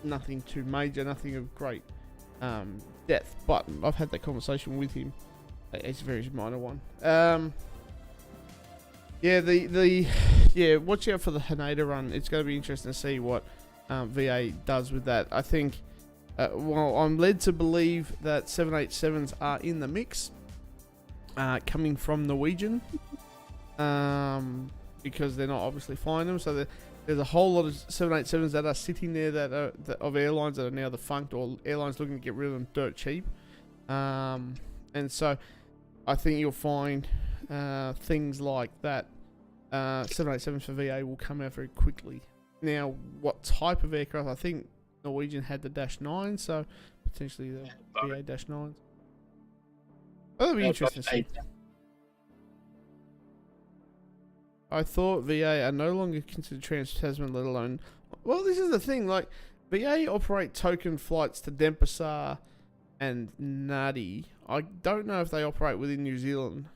Nothing too major, nothing of great depth, but I've had that conversation with him. It's a very minor one. Watch out for the Haneda run. It's going to be interesting to see what VA does with that. I think, I'm led to believe that 787s are in the mix, coming from Norwegian, because they're not obviously flying them. So there's a whole lot of 787s that are sitting there of airlines that are now defunct, or airlines looking to get rid of them dirt cheap. And so I think you'll find things like that. 787s for VA will come out very quickly. Now, what type of aircraft? I think Norwegian had the -9, so potentially the VA -9s. That'll be interesting to see. I thought VA are no longer considered trans-Tasman, let alone... Well, this is the thing, like, VA operate token flights to Denpasar and Nadi. I don't know if they operate within New Zealand.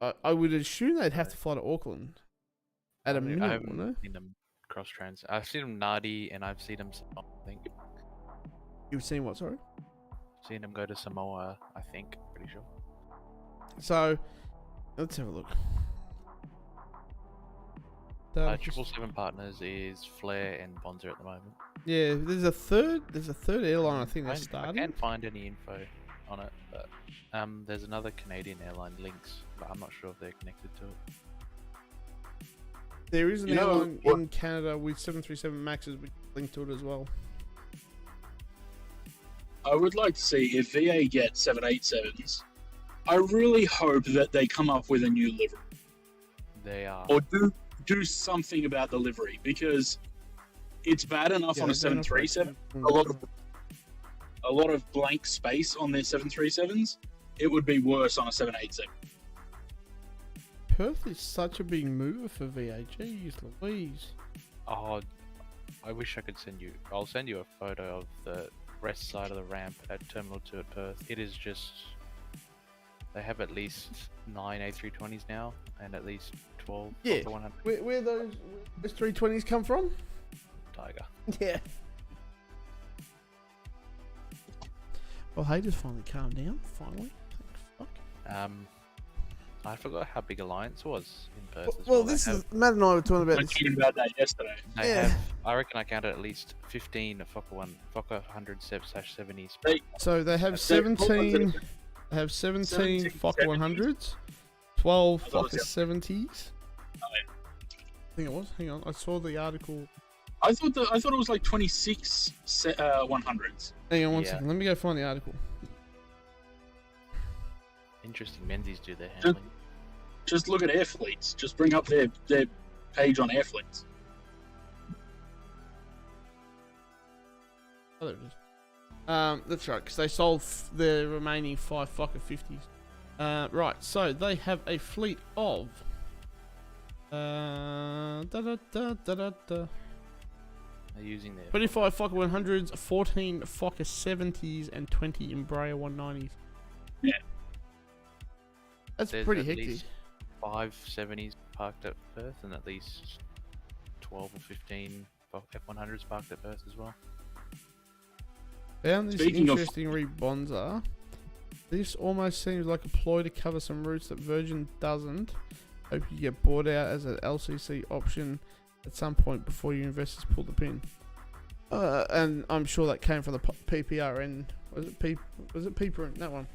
I would assume they'd have to fly to Auckland at a minimum, I haven't wouldn't they? seen them cross trans. I've seen them Nadi, and I've seen them Samoa, I think. You've seen what, sorry? Seen them go to Samoa, I think. Pretty sure. So, let's have a look. 777 Partners is Flair and Bonzer at the moment. Yeah, there's a third airline I think they're I starting. can't find any info on it, but there's another Canadian airline, Lynx, but I'm not sure if they're connected to it. There is an airline in Canada with 737 Maxes linked to it as well. I would like to see if VA gets 787s. I really hope that they come up with a new livery. They are. Or do something about the livery, because it's bad enough on a 737. A lot of blank space on their 737s. It would be worse on a 787. Perth is such a big mover for VA. Jeez Louise. Oh, I wish I could send you. I'll send you a photo of the rest side of the ramp at Terminal 2 at Perth. It is just They have at least 9 A320s now, and at least 12 Yeah. Fokker 100 Where those 320s come from? Tiger. Yeah. Well, hey, just finally calmed down. Finally. Thank fuck. I forgot how big Alliance was in Perth as Well, They this have, is Matt and I were talking I about was this. talking about that yesterday. They Yeah. have. I reckon I counted at least 15 Fokker 100/70s. They- So they have They- 17. They have 17 17 Fokker 70s. 100s, 12 I thought it Fokker was 70s. Oh, yeah. I think it was. Hang on, I saw the article. I thought it was like 26 100s. Hang on one Yeah. second. Let me go find the article. Interesting. Menzies do their handling. Just look at air fleets. Just bring up their page on air fleets. Oh, there it is. That's right, because they sold the remaining 5 Fokker 50s. Right, so they have a fleet of. They're using their 25 Fokker 100s, 14 Fokker 70s, and 20 Embraer 190s. Yeah. That's There's pretty at hectic. least 5 70s parked at Perth, and at least 12 or 15 F100s parked at Perth as well. Found this Speaking of- interesting rebonzer. This almost seems like a ploy to cover some routes that Virgin doesn't. Hope you get bought out as an LCC option at some point before your investors pull the pin. And I'm sure that came from the PPRN. Was it PPRN? That one.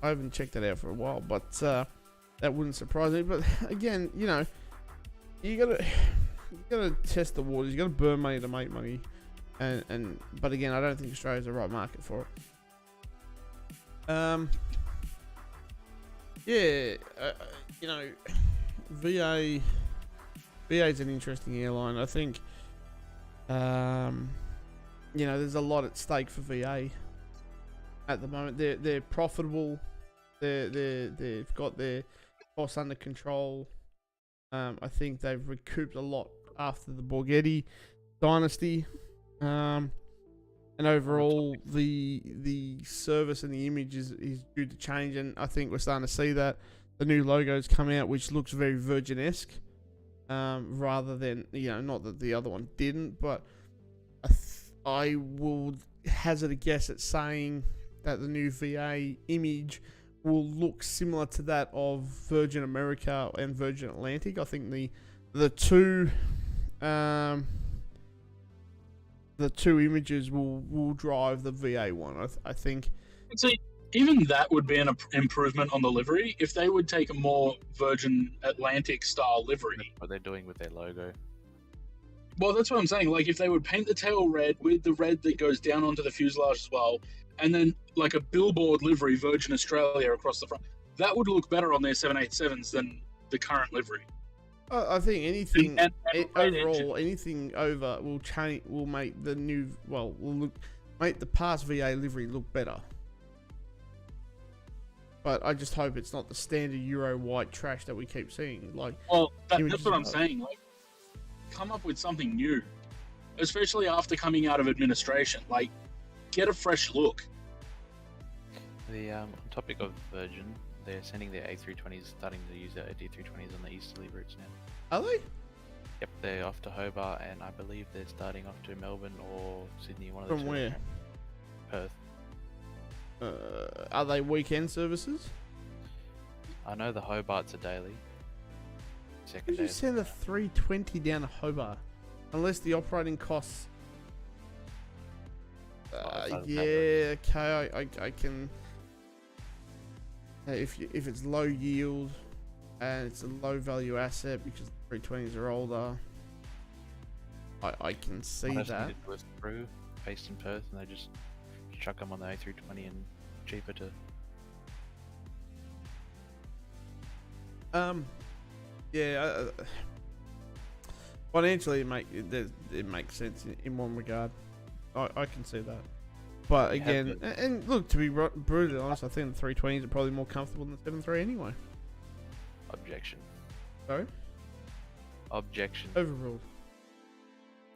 I haven't checked that out for a while, but that wouldn't surprise me. But again, you know, you gotta test the waters. You gotta burn money to make money. But again, I don't think Australia's the right market for it. You know, VA is an interesting airline. I think, you know, there's a lot at stake for VA at the moment. They're profitable. They've got their costs under control. I think they've recouped a lot after the Borghetti dynasty. And overall, the service and the image is due to change, and I think we're starting to see that. The new logos come out, which looks very Virgin-esque, rather than, you know, not that the other one didn't, but I will hazard a guess at saying that the new VA image will look similar to that of Virgin America and Virgin Atlantic. I think the two images will drive the VA one. I think. See, even that would be an improvement on the livery if they would take a more Virgin Atlantic style livery. What they're doing with their logo. Well, that's what I'm saying. Like, if they would paint the tail red with the red that goes down onto the fuselage as well, and then like a billboard livery, Virgin Australia across the front, that would look better on their 787s than the current livery. I think anything And overall, anything over will make the new make the past VA livery look better. But I just hope it's not the standard Euro white trash that we keep seeing. Like, Well, images that's what I'm of- saying. Like, come up with something new, especially after coming out of administration. Like, get a fresh look. On topic of Virgin, they're sending their A320s, starting to use their D320s on the easterly routes now. are they? Yep, they're off to Hobart, and I believe they're starting off to Melbourne or Sydney. One of the From two. where? Perth. Are they weekend services? I know the Hobart's a daily. Second Did day. you send a 320 down to Hobart? Unless the operating costs. outside of that Yeah, okay, I can. If it's low yield and it's a low value asset because the 320s are older, I can see I just that. needed to do a crew based in Perth, and they just chuck them on the A320 and cheaper to. Yeah. Financially, it makes sense in one regard. I can see that. But You have again, and look, to be brutally honest, I think the 320s are probably more comfortable than the 73 anyway. Objection. Sorry? Objection. Overruled.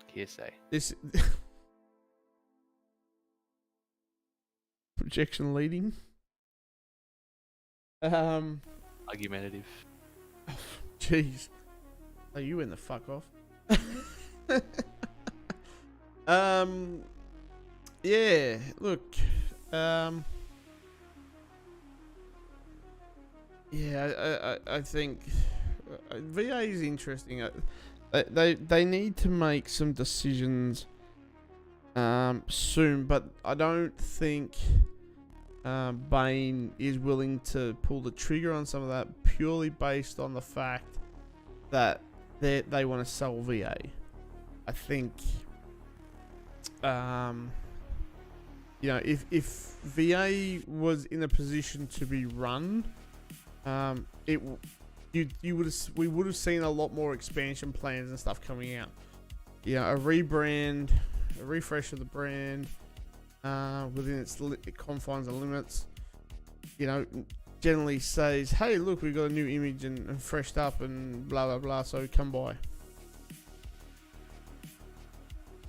Hearsay. This objection leading. Argumentative. Jeez. Oh, you in the fuck off. Yeah, look, yeah, I think VA is interesting. They need to make some decisions soon, but I don't think Bain is willing to pull the trigger on some of that purely based on the fact that they want to sell VA. I think you know, if VA was in a position to be run, we would have seen a lot more expansion plans and stuff coming out. You know, a rebrand, a refresh of the brand within its confines and limits. You know, generally says, hey, look, we've got a new image and freshed up and blah blah blah. So come by.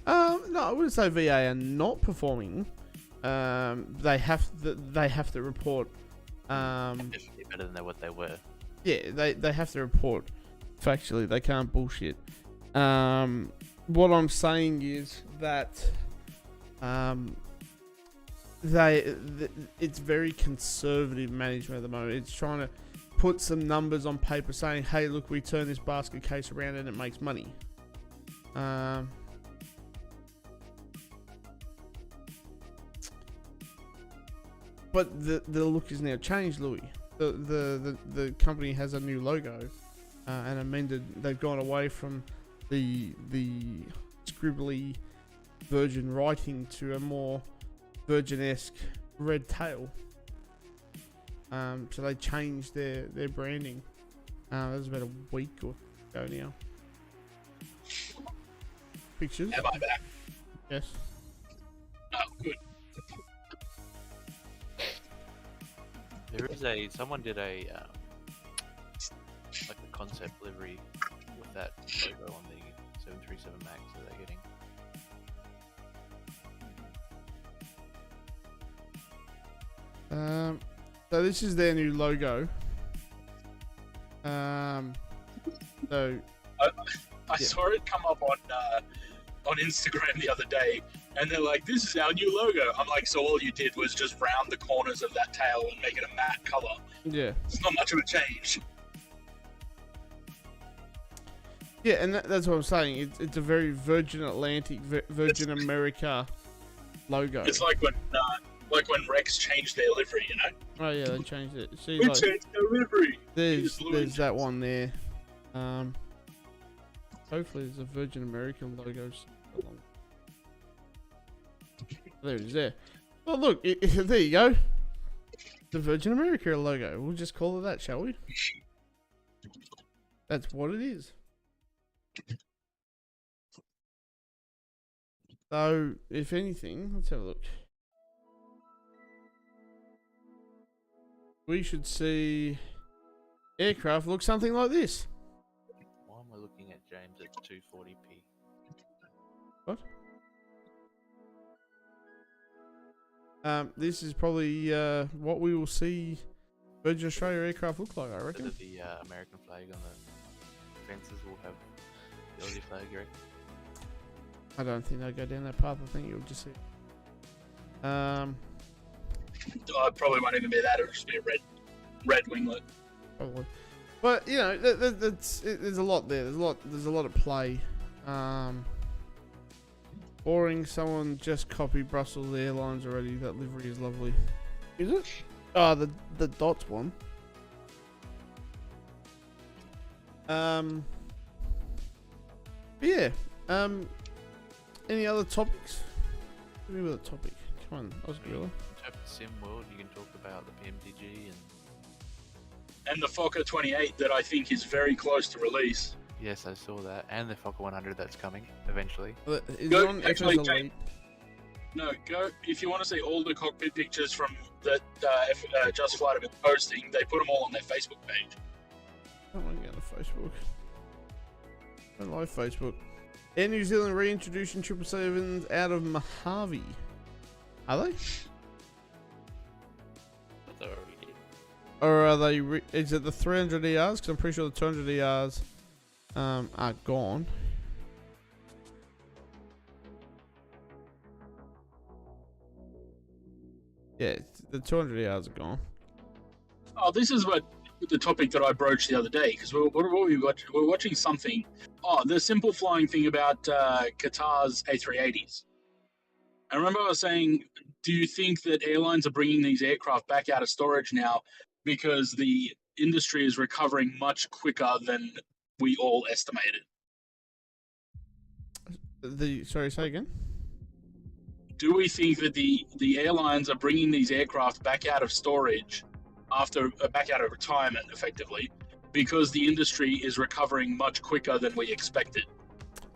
No, I wouldn't say VA are not performing. They have to report. Definitely better than what they were. Yeah, they have to report factually. They can't bullshit. What I'm saying is that it's very conservative management at the moment. It's trying to put some numbers on paper saying, hey, look, we turn this basket case around and it makes money. But the look is now changed, Louis. The company has a new logo and amended. They've gone away from the scribbly Virgin writing to a more Virgin-esque red tail. So they changed their branding. That was about a week or ago now. Pictures. Am I back? Yes. Oh, good. There is someone did a like a concept livery with that logo on the 737 Max that they're getting. So this is their new logo. So I saw it come up on Instagram the other day, and they're like, "This is our new logo." I'm like, "So all you did was just round the corners of that tail and make it a matte color? yeah, It's not much of a change." yeah, and that's what I'm saying. It's a very Virgin Atlantic, Virgin America logo. It's like when Rex changed their livery, you know? Oh yeah, they changed it. See, We like, changed their livery. there's blue and that one there. Hopefully there's a Virgin American logo. There it is there. Well, look, there you go. The Virgin America logo. We'll just call it that, shall we? That's what it is. So, if anything, let's have a look. We should see aircraft look something like this. Why am I looking at James at 240p? What? This is probably what we will see Virgin Australia aircraft look like, I Instead reckon. of the American flag on the fences, will have the Aussie flag, you reckon? I don't think they'll go down that path. I think you'll just see. It probably won't even be that. It'll just be a red winglet. Probably. But you know, there's a lot there. There's a lot at play. Boring. Someone just copied Brussels Airlines already. That livery is lovely. Is it? Oh, the dots one. Yeah. Any other topics? Give me with a topic. Come on, Osgorilla. In terms of sim world, you can talk about the PMDG And the Fokker 28 that I think is very close to release. yes, I saw that, and the Fokker 100 that's coming eventually. Is Go- it on actually, FS Elite? No, go if you want to see all the cockpit pictures from that Just Flight have been posting. They put them all on their Facebook page. I don't want to get on Facebook. I don't like Facebook. Air New Zealand reintroducing 777s out of Mojave. Are they? But they already did. Or are they? Is it the 300 ERs? Because I'm pretty sure the 200 ERs are gone. Yeah, the 200 ERs are gone. Oh, this is what the topic that I broached the other day, because what were we watching? We were watching something. Oh, the simple flying thing about Qatar's A380s. I remember I was saying, do you think that airlines are bringing these aircraft back out of storage now because the industry is recovering much quicker than we all estimated? Sorry, say again. Do we think that the airlines are bringing these aircraft back out of storage back out of retirement, effectively, because the industry is recovering much quicker than we expected?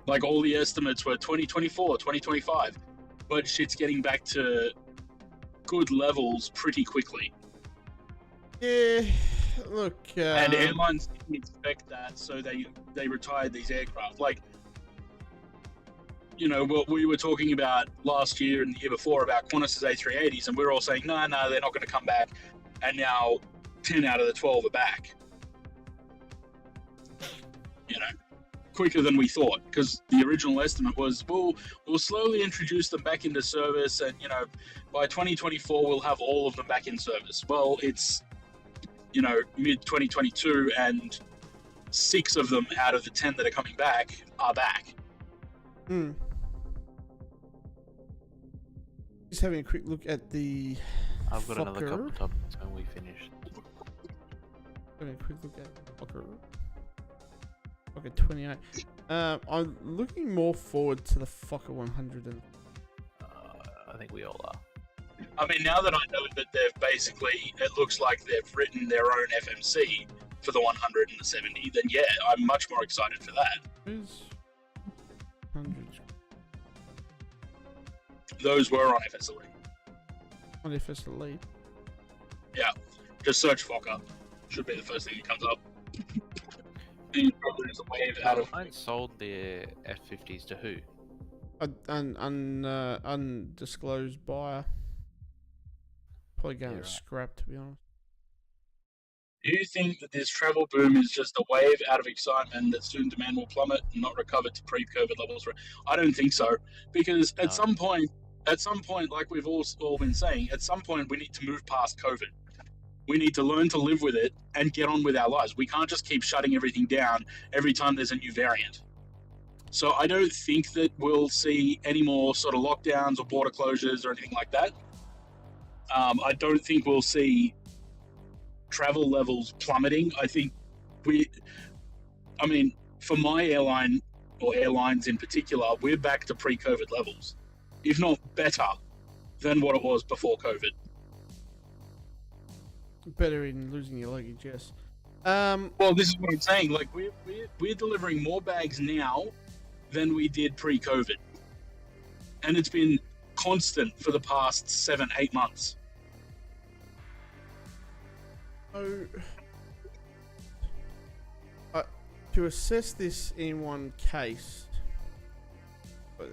Like, all the estimates were 2024, 2025, but shit's getting back to good levels pretty quickly. Yeah, look. And airlines didn't expect that, so they retired these aircraft. Like, you know, what we were talking about last year and the year before about Qantas's A380s, and we were all saying, no, they're not going to come back. And now 10 out of the 12 are back. You know, quicker than we thought, because the original estimate was, we'll slowly introduce them back into service, and, you know, by 2024 we'll have all of them back in service. Well, it's, you know, mid-2022, and 6 of them out of the 10 that are coming back are back. Just having a quick look at the. I've got another couple topics when we finish. Having a quick look at Fokker. Fokker 28. I'm looking more forward to the Fokker 100. I think we all are. I mean, now that I know that they've basically, it looks like they've written their own FMC for the 100 and the 70, then yeah, I'm much more excited for that. Who's 100? Those were on FS Elite. On FS Elite. Yeah, just search Fokker. Should be the first thing that comes up. Probably there's a wave out of. Airlines sold their F50s to who? Undisclosed buyer. Probably going to scrap, to be honest. Do you think that this travel boom is just a wave out of excitement that soon demand will plummet and not recover to pre-COVID levels? I don't think so, because at some point, like we've all been saying, at some point we need to move past COVID. We need to learn to live with it and get on with our lives. We can't just keep shutting everything down every time there's a new variant. So I don't think that we'll see any more sort of lockdowns or border closures or anything like that. I don't think we'll see travel levels plummeting. I think for my airline, or airlines in particular, we're back to pre-COVID levels, if not better than what it was before COVID. Better in losing your luggage, yes. Well, this is what I'm saying. Like, we're delivering more bags now than we did pre-COVID, and it's been constant for the past 7-8 months. So, to assess this in one case, to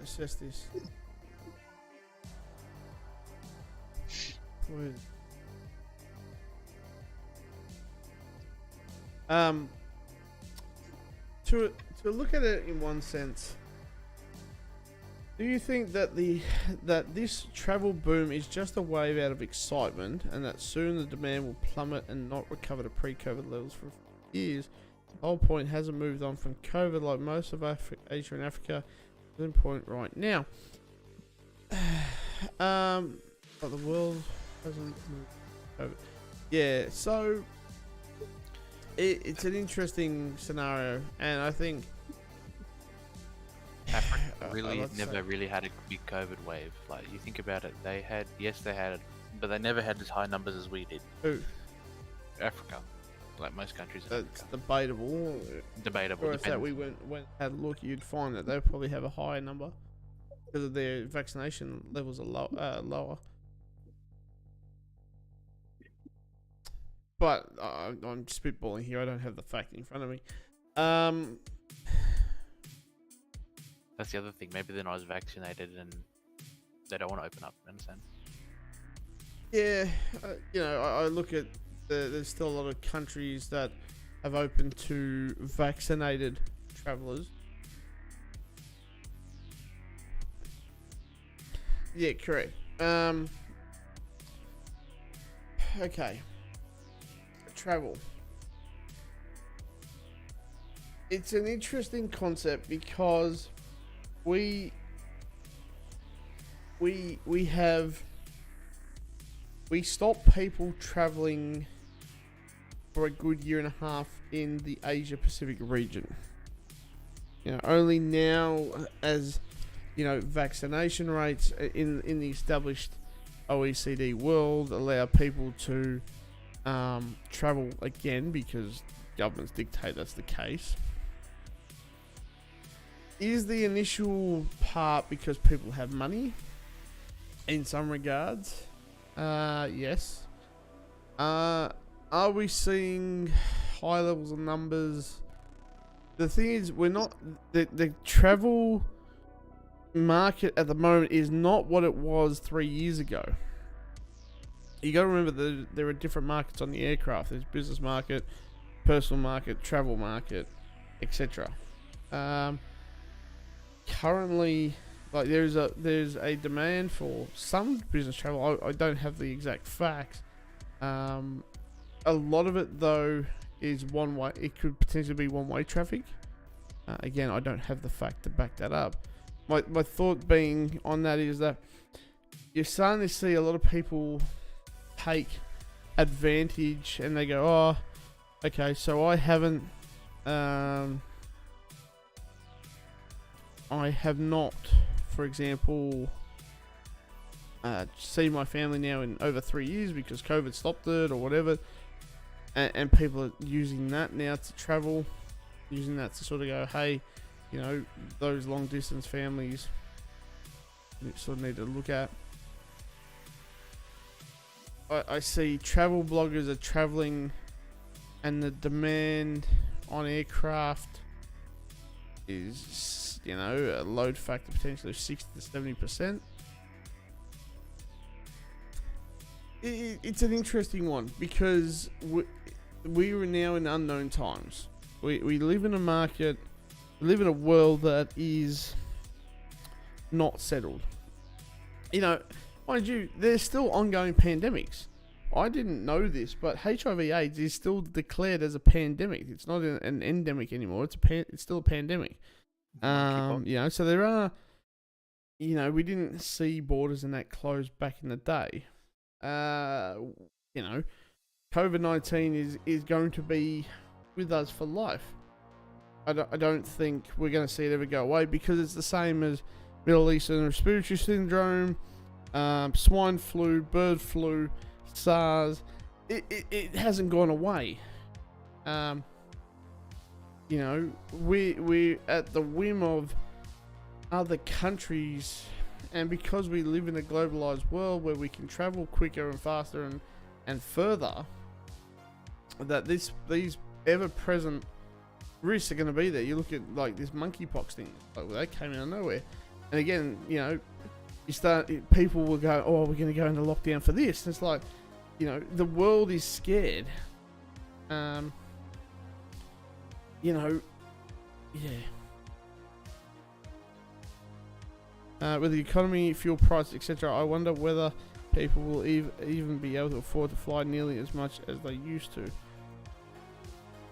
look at it in one sense, do you think that this travel boom is just a wave out of excitement, and that soon the demand will plummet and not recover to pre-COVID levels for years? The whole point hasn't moved on from COVID like most of Asia and Africa. At the point right now, but the world hasn't moved COVID. Yeah, so it's an interesting scenario, and I think Africa never really had a big COVID wave. Like, you think about it, they had it, but they never had as high numbers as we did. Who? Africa, like most countries. That's debatable. Debatable. Or if that we went had a look, you'd find that they probably have a higher number because of their vaccination levels are lower. But I'm spitballing here. I don't have the fact in front of me. That's the other thing. Maybe they're not as vaccinated and they don't want to open up. Understand? Yeah, I look at there's still a lot of countries that have opened to vaccinated travelers. Yeah, correct. Okay. Travel. It's an interesting concept because we stopped people traveling for a good year and a half in the Asia Pacific region. Only now, as vaccination rates in the established OECD world allow people to travel again because governments dictate that's the case. Is the initial part because people have money? In some regards, yes. Are we seeing high levels of numbers? The thing is, we're not. The travel market at the moment is not what it was 3 years ago. You got to remember that there are different markets on the aircraft. There's business market, personal market, travel market, etc. Currently, like there's a demand for some business travel. I don't have the exact facts. A lot of it though is one way. It could potentially be one-way traffic. Again, I don't have the fact to back that up. My thought being on that is that you're starting to see a lot of people take advantage, and they go, "Oh, okay, so I have not, for example, seen my family now in over 3 years because COVID stopped it or whatever," and people are using that now to travel, using that to sort of go, "Hey, those long distance families, you sort of need to look at." I see travel bloggers are traveling, and the demand on aircraft is, a load factor potentially of 60 to 70%. It's an interesting one because we are now in unknown times. We live in a market, we live in a world that is not settled. Mind you, there's still ongoing pandemics. I didn't know this, but HIV/AIDS is still declared as a pandemic. It's not an endemic anymore. It's still a pandemic. So there are, we didn't see borders and that closed back in the day. COVID-19 is going to be with us for life. I don't think we're going to see it ever go away because it's the same as Middle Eastern Respiratory Syndrome, swine flu, bird flu, SARS. It hasn't gone away. We're at the whim of other countries, and because we live in a globalized world where we can travel quicker and faster and further, that these ever-present risks are going to be there. You look at like this monkeypox thing, like that came out of nowhere, and again, people will go, "Oh, we're going to go into lockdown for this." And it's like, the world is scared. With the economy, fuel prices, etc., I wonder whether people will even be able to afford to fly nearly as much as they used to.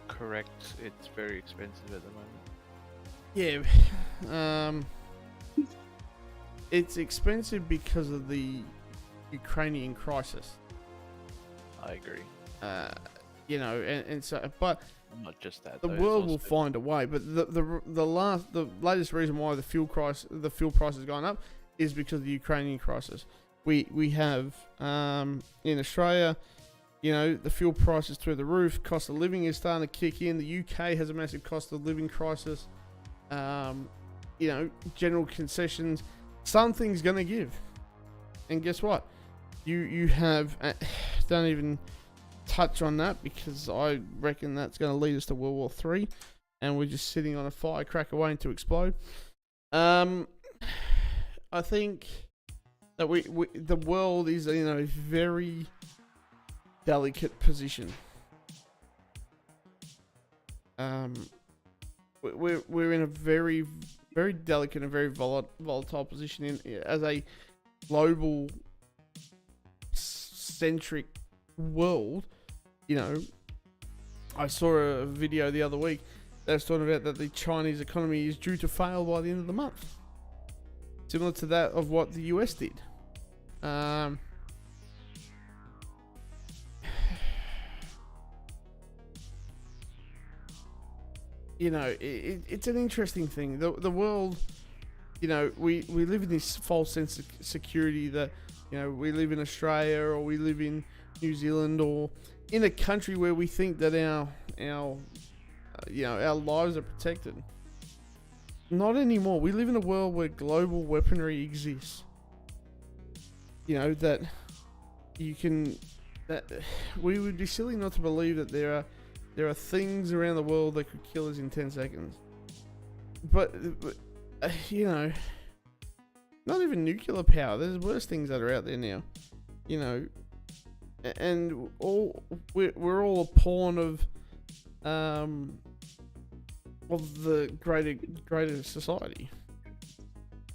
Correct. It's very expensive at the moment. Yeah. It's expensive because of the Ukrainian crisis. I agree. And so, but Not just that. the world will find a way. But the latest reason why the fuel price has gone up is because of the Ukrainian crisis. We have in Australia, the fuel price is through the roof. Cost of living is starting to kick in. The UK has a massive cost of living crisis. General concessions. Something's gonna give, and guess what? You have don't even touch on that because I reckon that's going to lead us to World War III, and we're just sitting on a firecracker waiting to explode. I think that the world is in a very delicate position. We're in a very, very delicate and very volatile position as a global centric world. You know, I saw a video the other week that was talking about that the Chinese economy is due to fail by the end of the month, similar to that of what the US did. You know, it's an interesting thing. The world, you know, we live in this false sense of security that, you know, we live in Australia or we live in New Zealand or in a country where we think that our you know, our lives are protected. Not anymore. We live in a world where global weaponry exists. You know, that you can, that we would be silly not to believe that there are things around the world that could kill us in 10 seconds. But you know, not even nuclear power. There's worse things that are out there now. You know, and we're all a pawn of the greater society.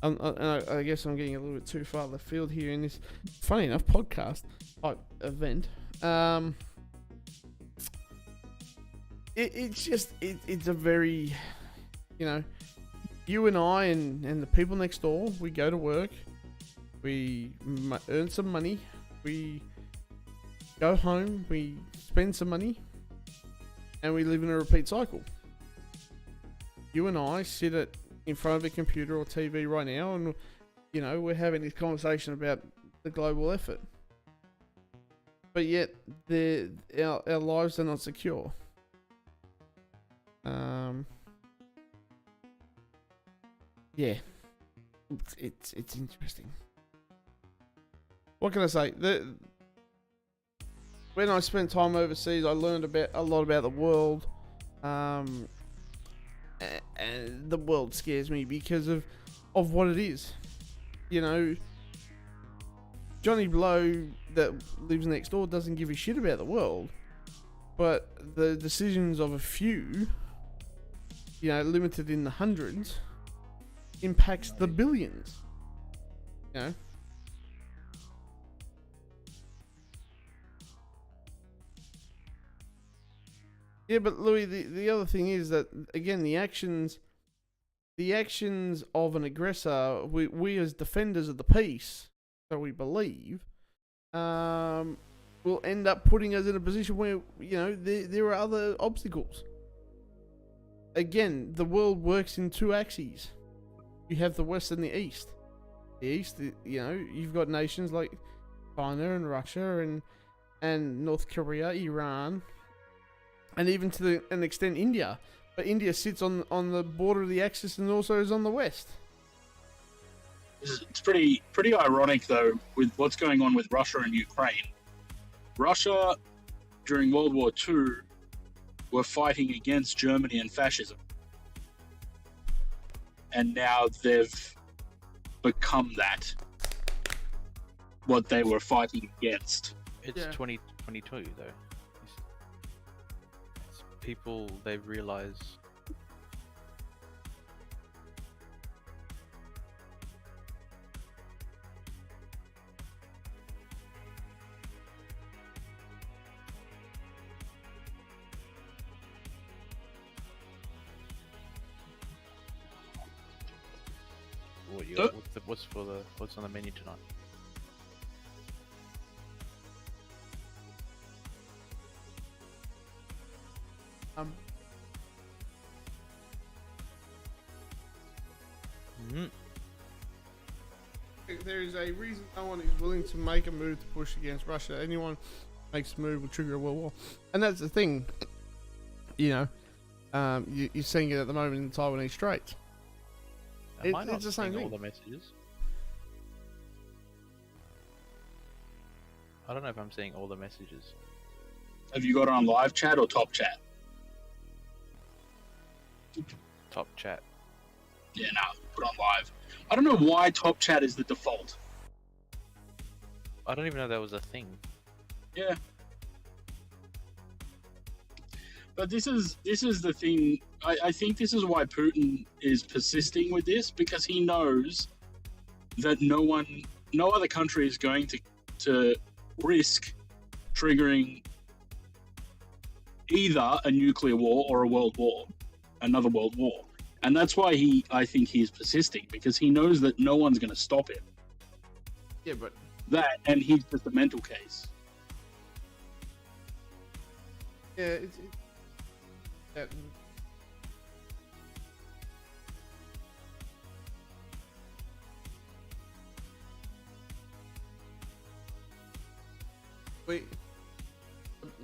And I guess I'm getting a little bit too far left field here in this, funny enough, podcast type event. It's a very, you know, you and I and the people next door, we go to work, we earn some money, we go home, we spend some money, and we live in a repeat cycle. You and I sit in front of a computer or TV right now, and you know, we're having this conversation about the global effort, but yet our lives are not secure. Yeah, it's interesting. What can I say? When I spent time overseas, I learned a lot about the world. And the world scares me because of what it is. You know, Johnny Blow that lives next door doesn't give a shit about the world, but the decisions of a few, you know, limited in the hundreds, impacts the billions. You know. Yeah, but Louis, the other thing is that, again, the actions of an aggressor, we as defenders of the peace, so we believe, will end up putting us in a position where, you know, there are other obstacles. Again, the world works in two axes. You have the West and the East. The East, you know, you've got nations like China and Russia and North Korea, Iran, and even to an extent India. But India sits on the border of the axis and also is on the west. It's pretty ironic, though, with what's going on with Russia and Ukraine. Russia, during World War II, were fighting against Germany and fascism. And now they've become that, what they were fighting against. It's 2022, though. People, they realize what's on the menu tonight? There is a reason no one is willing to make a move to push against Russia. Anyone makes a move will trigger a world war, and that's the thing. You know, you're seeing it at the moment in the Taiwanese Straits. It's the same thing. All the messages. I don't know if I'm seeing all the messages. Have you got it on live chat or top chat? Top chat. Yeah, no, put on live. I don't know why top chat is the default. I don't even know that was a thing. Yeah. But this is the thing. I think this is why Putin is persisting with this, because he knows that no other country is going to risk triggering either a nuclear war or a world war, another world war. And that's why I think he's persisting, because he knows that no one's going to stop him. Yeah, but That, and he's just a mental case. yeah, it's that.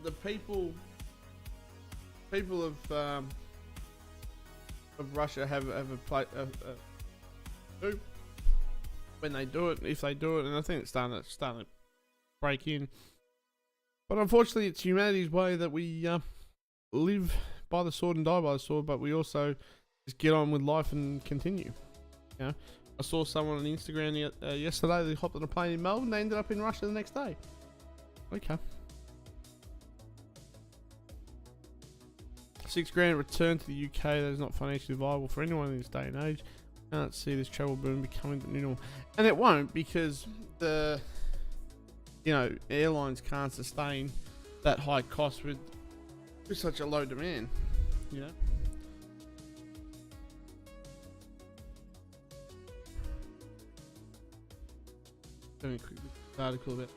The people of Russia have a play when they do it, if they do it, and I think it's starting to break in. But unfortunately, it's humanity's way that we live by the sword and die by the sword, but we also just get on with life and continue. You know, I saw someone on Instagram yesterday. They hopped on a plane in Melbourne. They ended up in Russia the next day. Okay. $6,000 return to the UK that is not financially viable for anyone in this day and age. I can't see this travel boom becoming the new normal, and it won't, because the airlines can't sustain that high cost with such a low demand. You know. Let me quickly article about.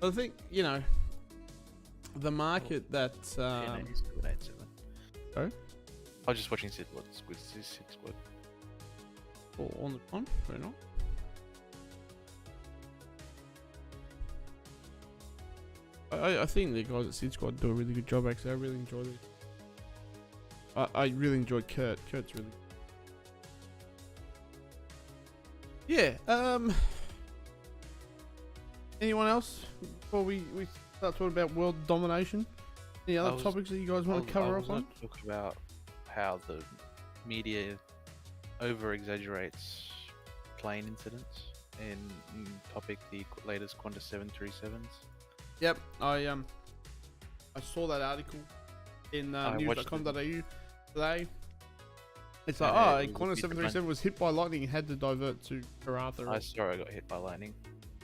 I think the market that. Yeah, no, he's good at it. Sorry? I was just watching Sid Squad. On the pond, fair enough. I think the guys at Sid Squad do a really good job. Actually, I really enjoy this. I really enjoyed Kurt. Kurt's really. Yeah. Anyone else before we start talking about world domination? Any other topics that you guys want to cover up on? Talk about how the media over exaggerates plane incidents in topic the latest Qantas 737s. Yep, I saw that article in news.com.au today. It's like, Qantas 737 was hit by lightning and had to divert to Karratha. I saw it got hit by lightning.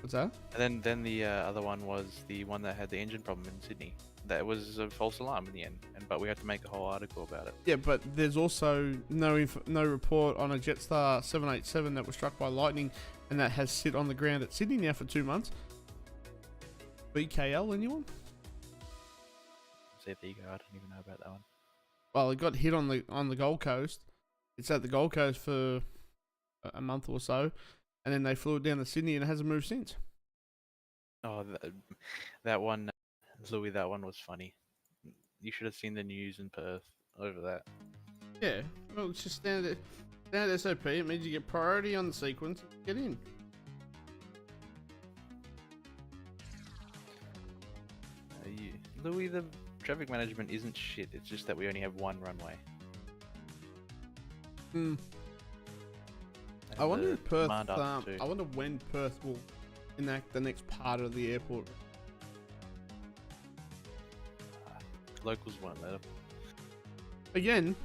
What's that? And then the other one was the one that had the engine problem in Sydney. That was a false alarm in the end, but we had to make a whole article about it. Yeah, but there's also no report on a Jetstar 787 that was struck by lightning and that has sit on the ground at Sydney now for 2 months. BKL, anyone? See, there you go. I don't even know about that one. Well, it got hit on the Gold Coast. It's at the Gold Coast for a month or so, and then they flew it down to Sydney and it hasn't moved since. Oh, that one, Louis, that one was funny. You should have seen the news in Perth over that. Yeah, well, it's just standard SOP. It means you get priority on the sequence and get in. Louis, the traffic management isn't shit. It's just that we only have one runway. I wonder if Perth. I wonder when Perth will enact the next part of the airport. Locals won't let them. Again,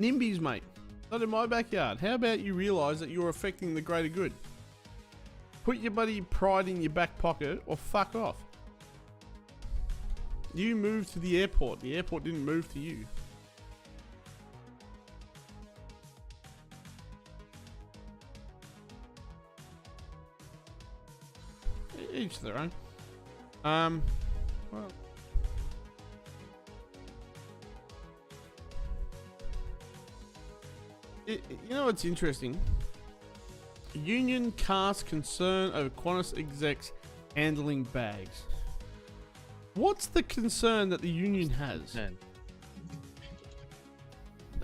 NIMBYs, mate. Not in my backyard. How about you realise that you're affecting the greater good? Put your bloody pride in your back pocket or fuck off. You moved to the airport. The airport didn't move to you. Each their own. Well. You know what's interesting? Union casts concern over Qantas execs handling bags. What's the concern that the union has? That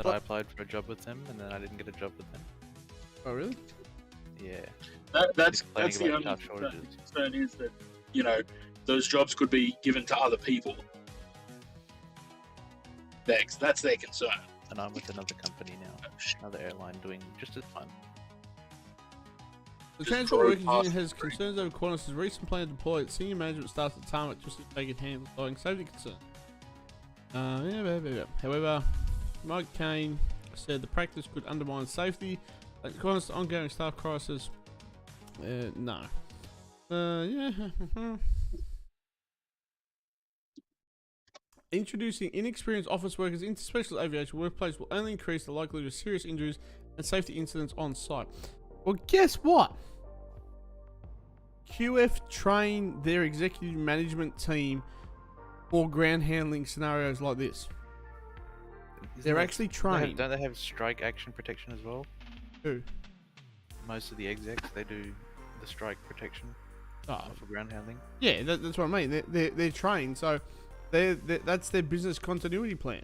What? I applied for a job with them and then I didn't get a job with them. Oh, really? Yeah. That's Complaining the about only staff shortages. concern is that those jobs could be given to other people. That's their concern. And I'm with another company now, another airline doing just as fun. The Just Transport drove Workers past Union has the street. concerns over Qantas's recent plan to deploy its senior management staff at tarmac just to take it handle following safety concerns. However, Mike Kane said the practice could undermine safety. Like Qantas' ongoing staff crisis. No. Introducing inexperienced office workers into special aviation workplace will only increase the likelihood of serious injuries and safety incidents on site. Well, guess what? QF train their executive management team for ground handling scenarios like this. They're actually trained. Don't they have strike action protection as well? Who? Most of the execs, they do the strike protection Oh, for ground handling. yeah, that's what I mean. They're trained, so that's their business continuity plan.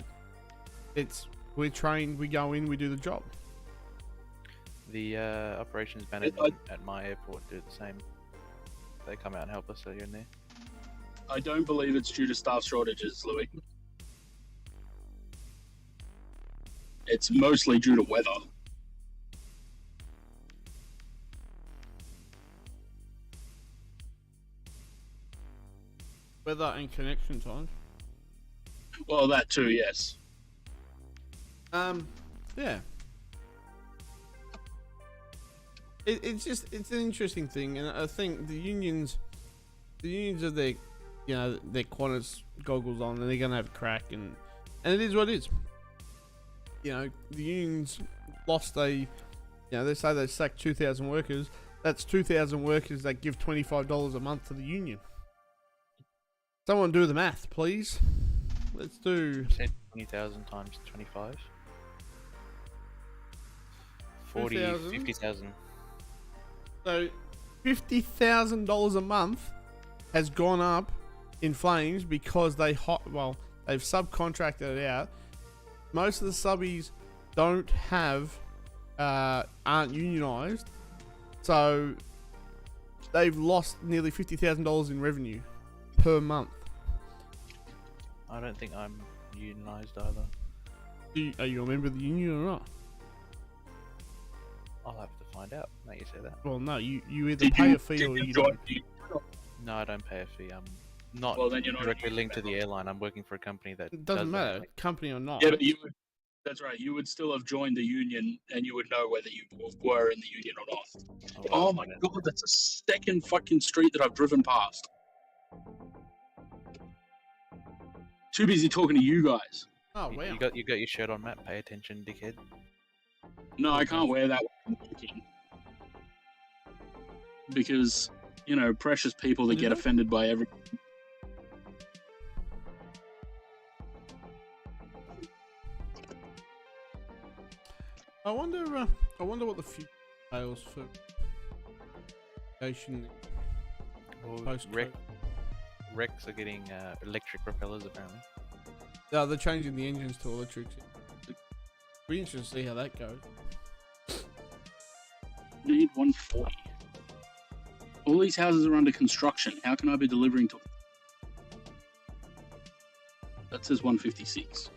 We're trained, we go in, we do the job. The operations manager at my airport do the same. They come out and help us here and there. I don't believe it's due to staff shortages, Louis. It's mostly due to weather. Weather and connection times. Well, that too, yes. Yeah. It's an interesting thing, and I think the unions have their Qantas goggles on, and they're gonna have a crack, and it is what it is. You know, the unions lost they say they sacked 2,000 workers. That's 2,000 workers that give $25 a month to the union. Someone do the math, please. Let's do 20,000 times 25. 40, 2,000. 50,000. So $50,000 a month has gone up in flames because they've subcontracted it out. Most of the subbies don't have aren't unionized, so they've lost nearly $50,000 in revenue per month. I don't think I'm unionized either. Are you a member of the union or not? I'll have to find out. Now you say that. Well, no, you either pay a fee or you don't. No, I don't pay a fee. I'm not Well, then you're not a directly union linked to the member. airline. I'm working for a company that It doesn't does matter, that. company or not. Yeah, but that's right. You would still have joined the union, and you would know whether you were in the union or not. Oh my god, that's a second fucking street that I've driven past. Too busy talking to you guys. Oh You- wow. You got your shirt on, Matt. Pay attention, dickhead. No, I can't wear that when I'm working. Because, precious people that get offended by every. I wonder what the future entails for aviation. Well, Post-COVID. Rex are getting electric propellers apparently. No, they're changing the engines to electric. Be interesting to see how that goes. Need 140. All these houses are under construction. How can I be delivering to? That says 156.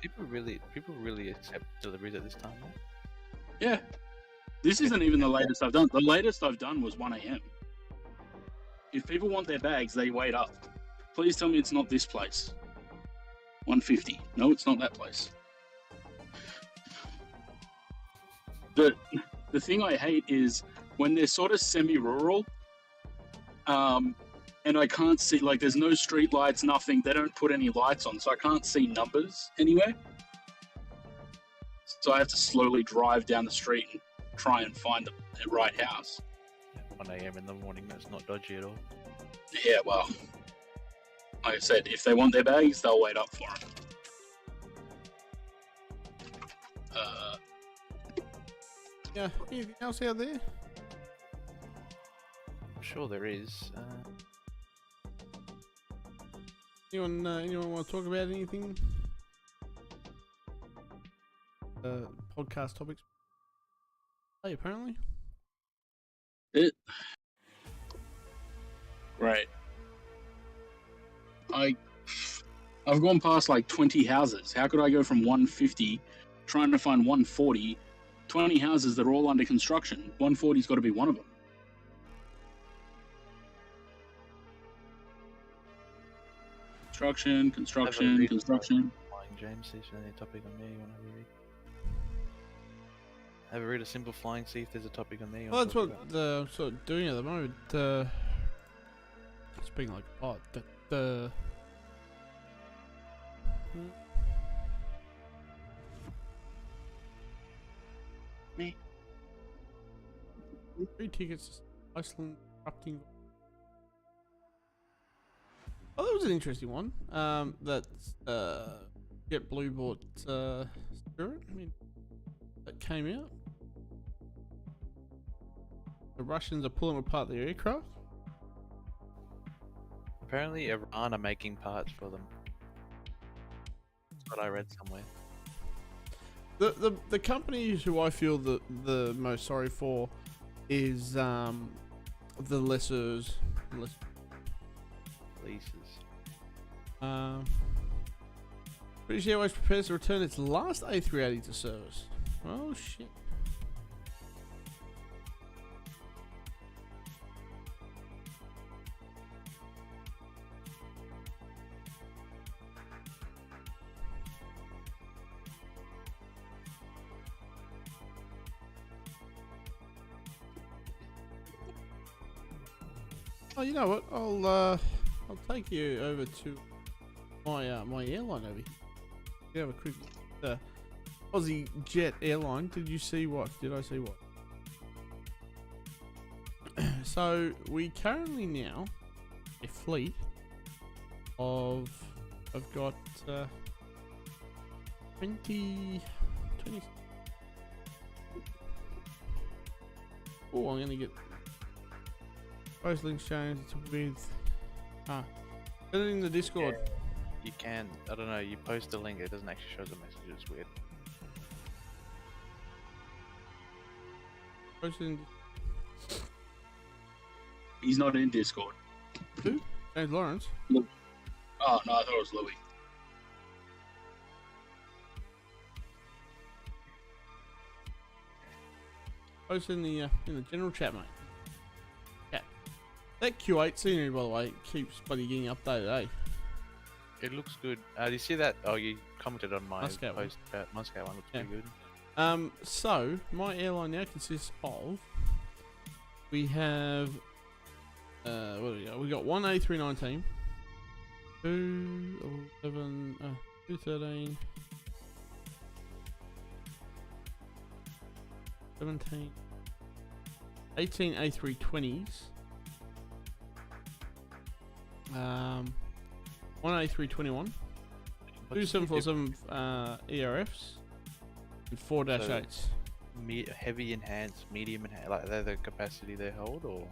People really accept deliveries at this time. Right? Yeah. This isn't even the latest I've done. The latest I've done was 1 a.m. If people want their bags, they wait up. Please tell me it's not this place. 150. No, it's not that place. The thing I hate is when they're sort of semi-rural, and I can't see, like, there's no street lights, nothing. They don't put any lights on, so I can't see numbers anywhere. So I have to slowly drive down the street and try and find the right house. 1 a.m. in the morning. That's not dodgy at all. Yeah, well, like I said, if they want their bags, they'll wait up for them. Yeah. Anything else out there? I'm sure there is. Anyone want to talk about anything? Podcast topics. Hey, apparently. Right. I've gone past like 20 houses. How could I go from 150 trying to find 140 20 houses that are all under construction. 140's got to be one of them. Construction, construction, construction. Flying James, see if there's any topic on there you want to read. Have a read a simple flying, see if there's a topic on there you Well, want that's to talk what about. I'm sort of doing at the moment. Speaking like a bot, the Me. 3 tickets to Iceland erupting. Oh, that was an interesting one. That JetBlue bought Spirit. I mean, that came out. The Russians are pulling apart their aircraft. Apparently Iran are making parts for them. That's what I read somewhere. The companies who I feel the most sorry for is the lessors. Leases. British Airways prepares to return its last A380 to service. Oh shit. Oh, you know what? I'll take you over to my my airline over here. You have a quick Aussie Jet Airline. Did you see what? Did I see what? So we currently now a fleet of I've got 20. Oh, I'm gonna get both links changed with put it in the Discord. Yeah, you can, I don't know, you post a link, it doesn't actually show the message, it's weird. Post it in He's not in Discord. who? James Lawrence. Oh, no, I thought it was Louis. Post in the general chat, mate. Yeah. That Q8 scenery, by the way, keeps bloody getting updated, eh? It looks good. Do you see that? Oh, you commented on my Muscat one. post about Muscat one, looks Yeah. pretty good. So my airline now consists of we have what do we got? We got one A319, 211, 213, 17, 18 A320s, one A321, two 747 ERFs, and 4-8s. Heavy enhanced, medium enhanced, like they're the capacity they hold, or?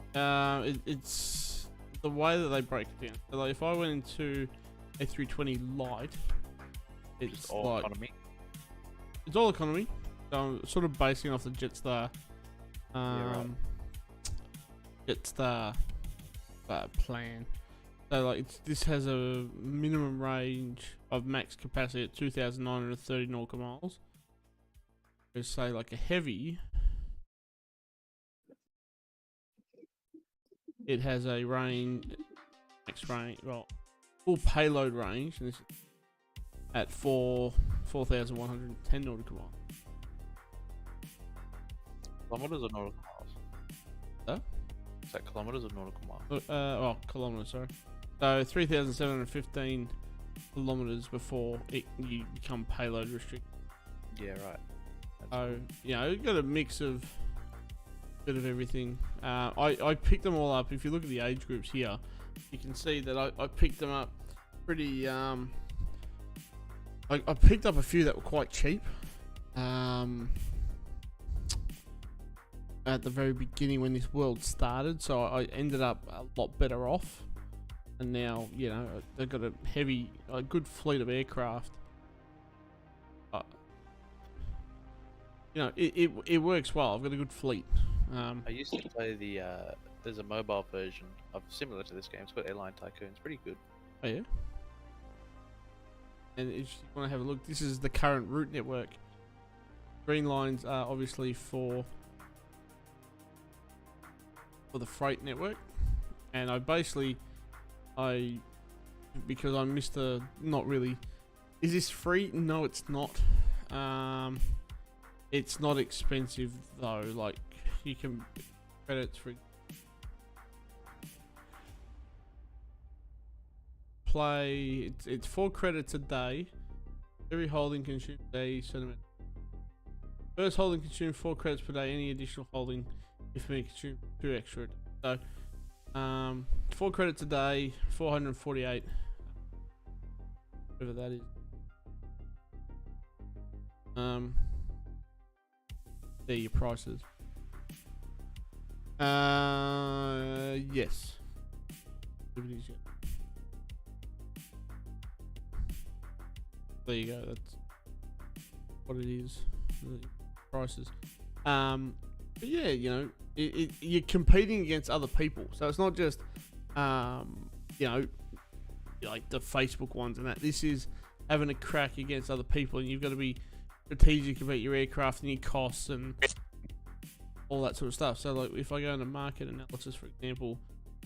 It's the way that they break it down. So like if I went into a 320 light, it's Just all like economy? it's all economy. So I'm sort of basing off the Jetstar, right. Jetstar plan. So like this has a minimum range of max capacity at 2,930 nautical miles. Whereas say like a heavy, it has a range, max range, well, full payload range, and this is at 4,110 nautical miles. Kilometers or nautical miles? Huh? Is that kilometers or nautical miles? Kilometers, sorry. So 3,715 kilometers before you become payload restricted. Yeah, right. So, you know, you've got a mix of bit of everything. I picked them all up. If you look at the age groups here, you can see that I picked them up pretty. I picked up a few that were quite cheap. At the very beginning when this world started, so I ended up a lot better off. And now, you know, they've got a good fleet of aircraft. You know, it works well. I've got a good fleet. I used to play the, there's a mobile version of similar to this game. It's called Airline Tycoon. It's pretty good. Oh yeah. And if you want to have a look, this is the current route network. green lines are obviously for the freight network, and because I'm Mr. Not really. Is this free? No, it's not. It's not expensive though. Like you can credits for play. It's 4 credits a day. Every holding consumes a sentiment. First holding consumes 4 credits per day. Any additional holding, if me, consume 2 extra. So, 4 credits a day, 448. Whatever that is. There are your prices. Yes. There you go. That's what it is. The prices. But yeah, you know, you're competing against other people, so it's not just, you know, like the Facebook ones and that. This is having a crack against other people, and you've got to be strategic about your aircraft and your costs and all that sort of stuff. So, like, if I go into market analysis, for example,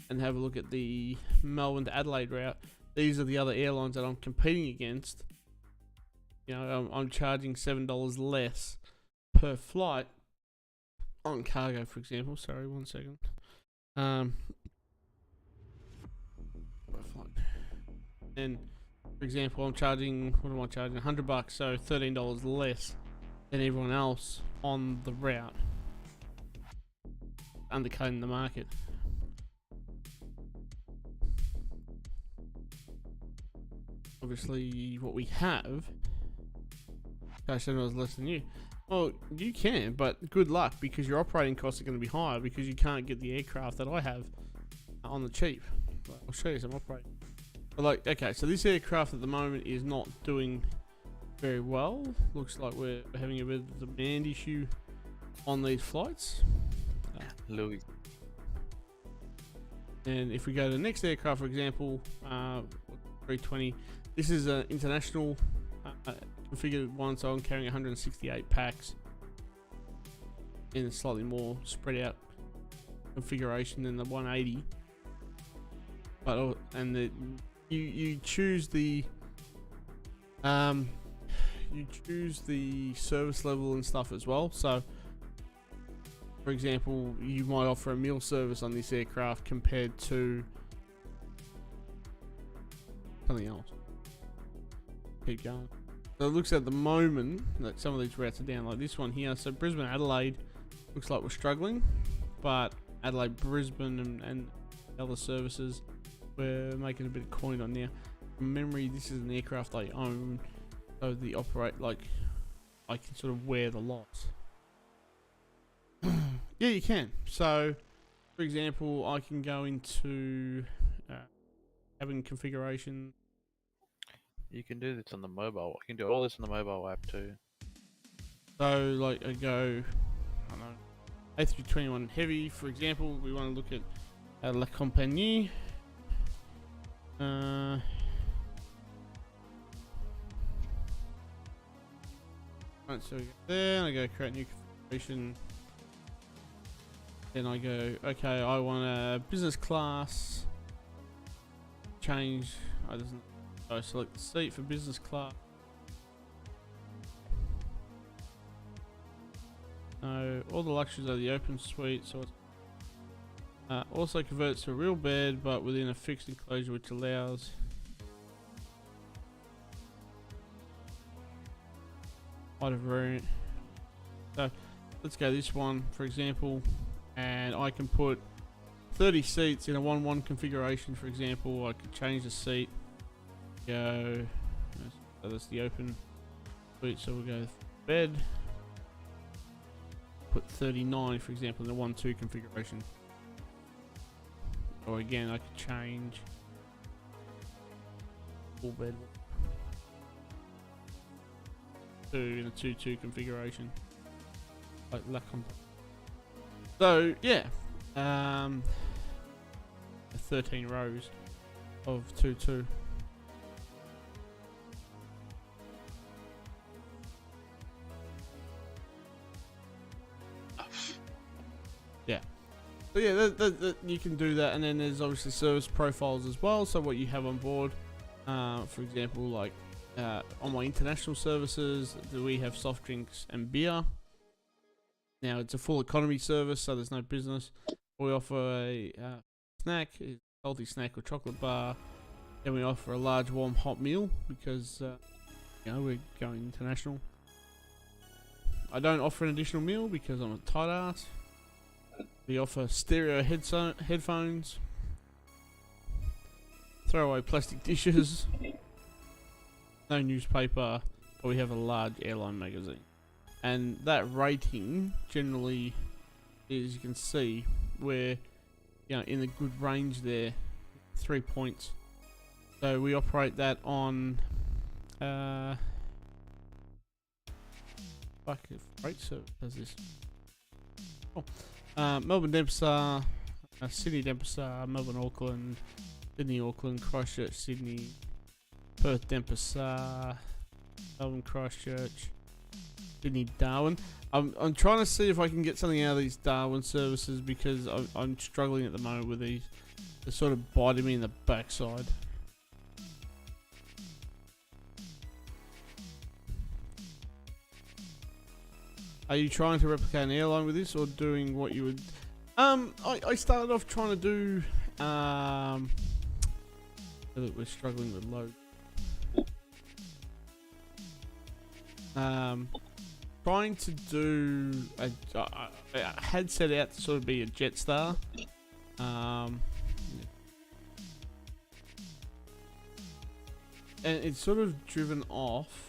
and have a look at the Melbourne to Adelaide route, these are the other airlines that I'm competing against. You know, I'm charging $7 less per flight on cargo, for example. Sorry, 1 second. Per flight. And for example, I'm charging, what am I charging? $100, so $13 less than everyone else on the route, undercutting the market. Obviously, what we have. I said I was less than you. Well, you can, but good luck, because your operating costs are going to be higher because you can't get the aircraft that I have on the cheap. I'll show you some operating. But like, okay, so this aircraft at the moment is not doing very well. Looks like we're having a bit of a demand issue on these flights. Louis. And if we go to the next aircraft, for example, 320, this is an international configured one, so I'm carrying 168 packs in a slightly more spread out configuration than the 180. But you choose the service level and stuff as well. So, for example, you might offer a meal service on this aircraft compared to something else. Keep going. So it looks at the moment that some of these routes are down, like this one here. So Brisbane, Adelaide, looks like we're struggling, but Adelaide, Brisbane, and other services, we're making a bit of coin on now. From memory, this is an aircraft I own, so the operate, like, I can sort of wear the lots. Yeah, you can. So, for example, I can go into having configuration. You can do this on the mobile. You can do all this on the mobile app too. So, like, I go, I don't know, A321 Heavy, for example. We want to look at La Compagnie. Right, so we go there, and I go create new configuration. Then I go, okay, I want a business class. Change. I select the seat for business class. No, all the luxuries are the open suite, so it's also converts to a real bed, but within a fixed enclosure, which allows quite a variant. So let's go this one, for example, and I can put 30 seats in a 1-1 configuration, for example. I could change the seat. Go, so that's the open suite, so we'll go bed, put 39, for example, in the 1-2 configuration. Or again, I could change full bed to in a 2-2 configuration, like La Compagnie. So yeah, 13 rows of 2-2. So yeah, that you can do that, and then there's obviously service profiles as well. So what you have on board, for example, like on my international services, we have soft drinks and beer. Now it's a full economy service, so there's no business. We offer a snack, a healthy snack or chocolate bar. Then we offer a large warm hot meal because you know, we're going international. I don't offer an additional meal because I'm a tight ass. We offer stereo headphones, throwaway plastic dishes, no newspaper, but we have a large airline magazine. And that rating generally, as you can see, we're, you know, in a good range there, 3 points. So we operate that on fuck if freight service does this. Oh. Melbourne Denpasar, Sydney Denpasar, Melbourne Auckland, Sydney Auckland, Christchurch Sydney, Perth Denpasar, Melbourne Christchurch, Sydney Darwin. I'm trying to see if I can get something out of these Darwin services because I'm struggling at the moment with these. They're sort of biting me in the backside. Are you trying to replicate an airline with this, or doing what you would? I started off trying to do. We're struggling with load. Trying to do. I had set out to sort of be a Jetstar. And it's sort of driven off.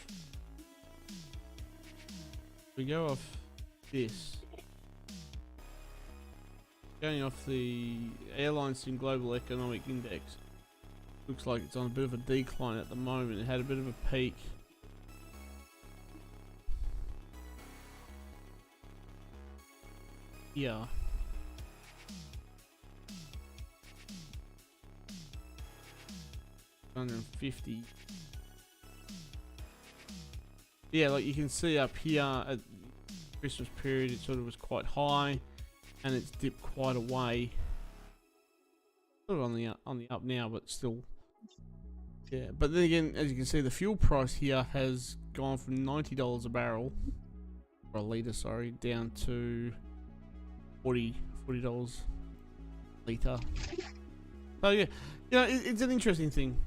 We go off this. Going off the Airlines in Global Economic Index. Looks like it's on a bit of a decline at the moment. It had a bit of a peak. Yeah. $150. Yeah, like you can see up here at Christmas period, it sort of was quite high, and it's dipped quite away. Sort of on the up now, but still, yeah. But then again, as you can see, the fuel price here has gone from $90 a barrel, or a litre, sorry, down to $40 a litre. So yeah, you know, it's an interesting thing.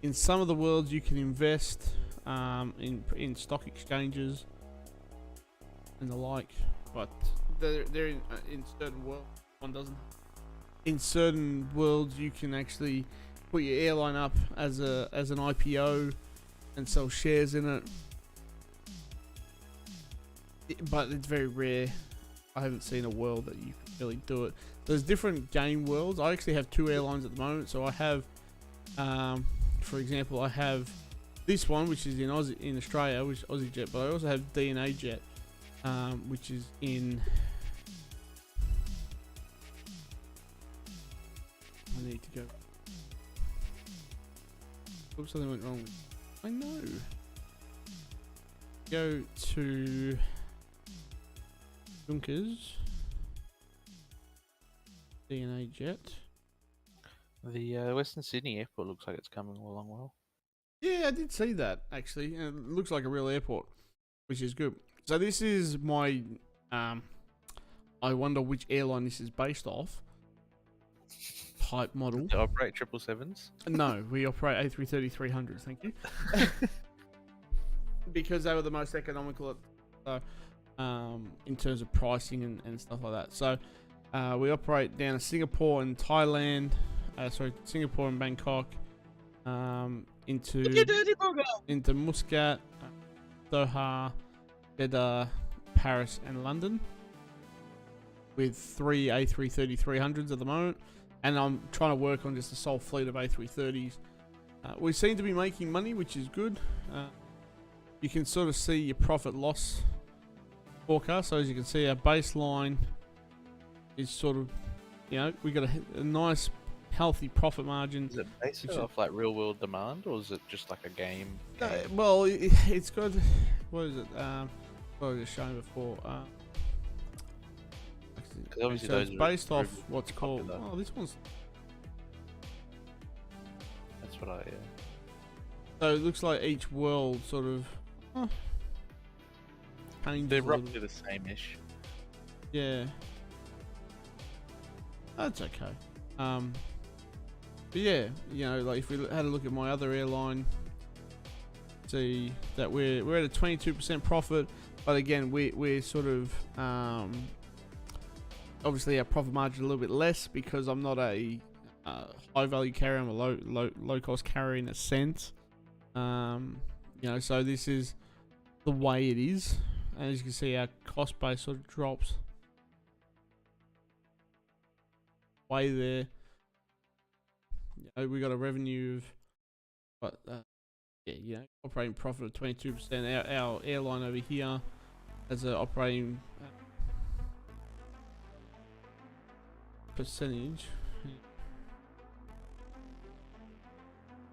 In some of the worlds, you can invest. In stock exchanges and the like, but they're in certain worlds. One doesn't. In certain worlds, you can actually put your airline up as an IPO and sell shares in it. But it's very rare. I haven't seen a world that you can really do it. There's different game worlds. I actually have 2 airlines at the moment. So I have, for example, I have this one, which is in Australia, which is AussieJet, but I also have DNA Jet, which is in. I need to go. Oops, something went wrong. I know. Go to Junkers. DNA Jet. The Western Sydney airport looks like it's coming along well. Yeah, I did see that actually. And it looks like a real airport, which is good. So this is my. I wonder which airline this is based off. Type model. To operate 777s? No, we operate A330-300s. Thank you. Because they were the most economical in terms of pricing and stuff like that. So we operate down to Singapore and Thailand. Singapore and Bangkok. Into Muscat, Doha, Jeddah, Paris, and London, with 3 A330-300s at the moment, and I'm trying to work on just a sole fleet of A330s. We seem to be making money, which is good. You can sort of see your profit loss forecast. So as you can see, our baseline is sort of, you know, we got a nice healthy profit margin. Is it based off like real world demand, or is it just like a game? Well, it's got, what is it? What was it showing before? 'Cause obviously so it's those are based off improved what's called. popular. Oh, this one's. That's what I. So it looks like each world sort of. Oh, changes They're a little roughly the same-ish. Yeah. That's okay. But yeah, you know, like if we had a look at my other airline, see that we're at a 22% profit, but again we're sort of obviously our profit margin a little bit less because I'm not a high value carrier, I'm a low cost carrier in a sense. You know, so this is the way it is, and as you can see, our cost base sort of drops way there. You know, we got a revenue of what? Yeah, you know, operating profit of 22%. Our airline over here has an operating percentage.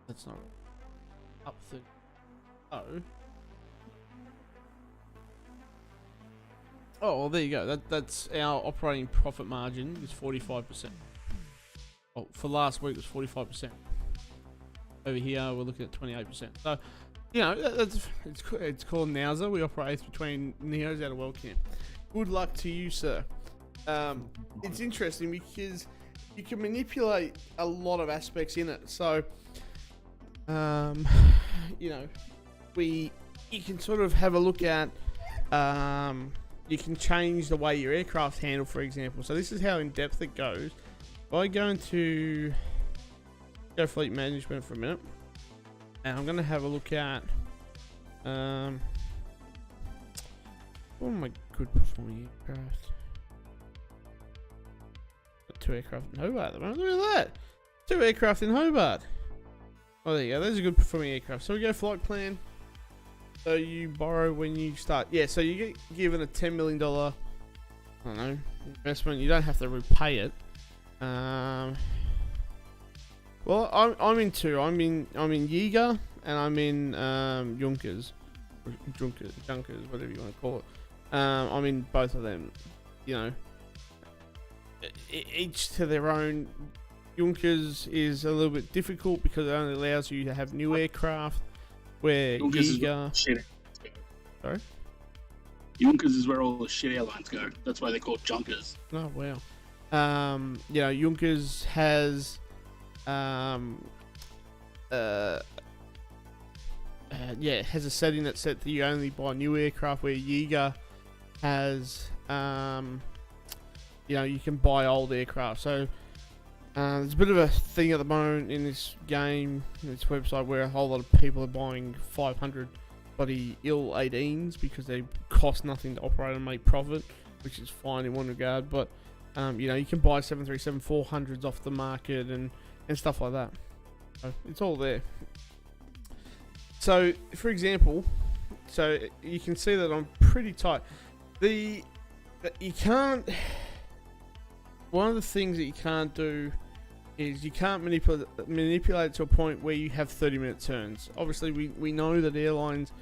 That's not up 30. Oh, well, there you go. That's our operating profit margin is 45%. Oh, for last week it was 45%. Over here we're looking at 28%. So, you know, it's called Nowser. We operate between Neos out of WorldCamp. Good luck to you, sir. It's interesting because you can manipulate a lot of aspects in it. So, you know, you can sort of have a look at. You can change the way your aircraft handle, for example. So this is how in depth it goes. If I go into fleet management for a minute, and I'm going to have a look at what are my good performing aircraft? Got 2 aircraft in Hobart at the moment. Look at that, 2 aircraft in Hobart. Oh, there you go. Those are good performing aircraft. So we go flight plan. So you borrow when you start. Yeah, so you get given a $10 million, I don't know, investment. You don't have to repay it. Well, I'm in 2. I'm in Yiga and I'm in Junkers, whatever you want to call it. I'm in both of them. You know, each to their own. Junkers is a little bit difficult because it only allows you to have new aircraft. Where Yiga... Sorry? Junkers is where all the shit airlines go. That's why they're called Junkers. Oh, wow. You know, Junkers has... yeah, it has a setting that's set that you only buy new aircraft, where Yiga has... you know, you can buy old aircraft. So... there's a bit of a thing at the moment in this game, in this website, where a whole lot of people are buying 500 bloody IL-18s because they cost nothing to operate and make profit, which is fine in one regard. But you know, you can buy 737-400s off the market and stuff like that. So it's all there. So, for example, so you can see that I'm pretty tight. You can't. One of the things that you can't do is you can't manipulate it to a point where you have 30-minute turns. Obviously, we know that airlines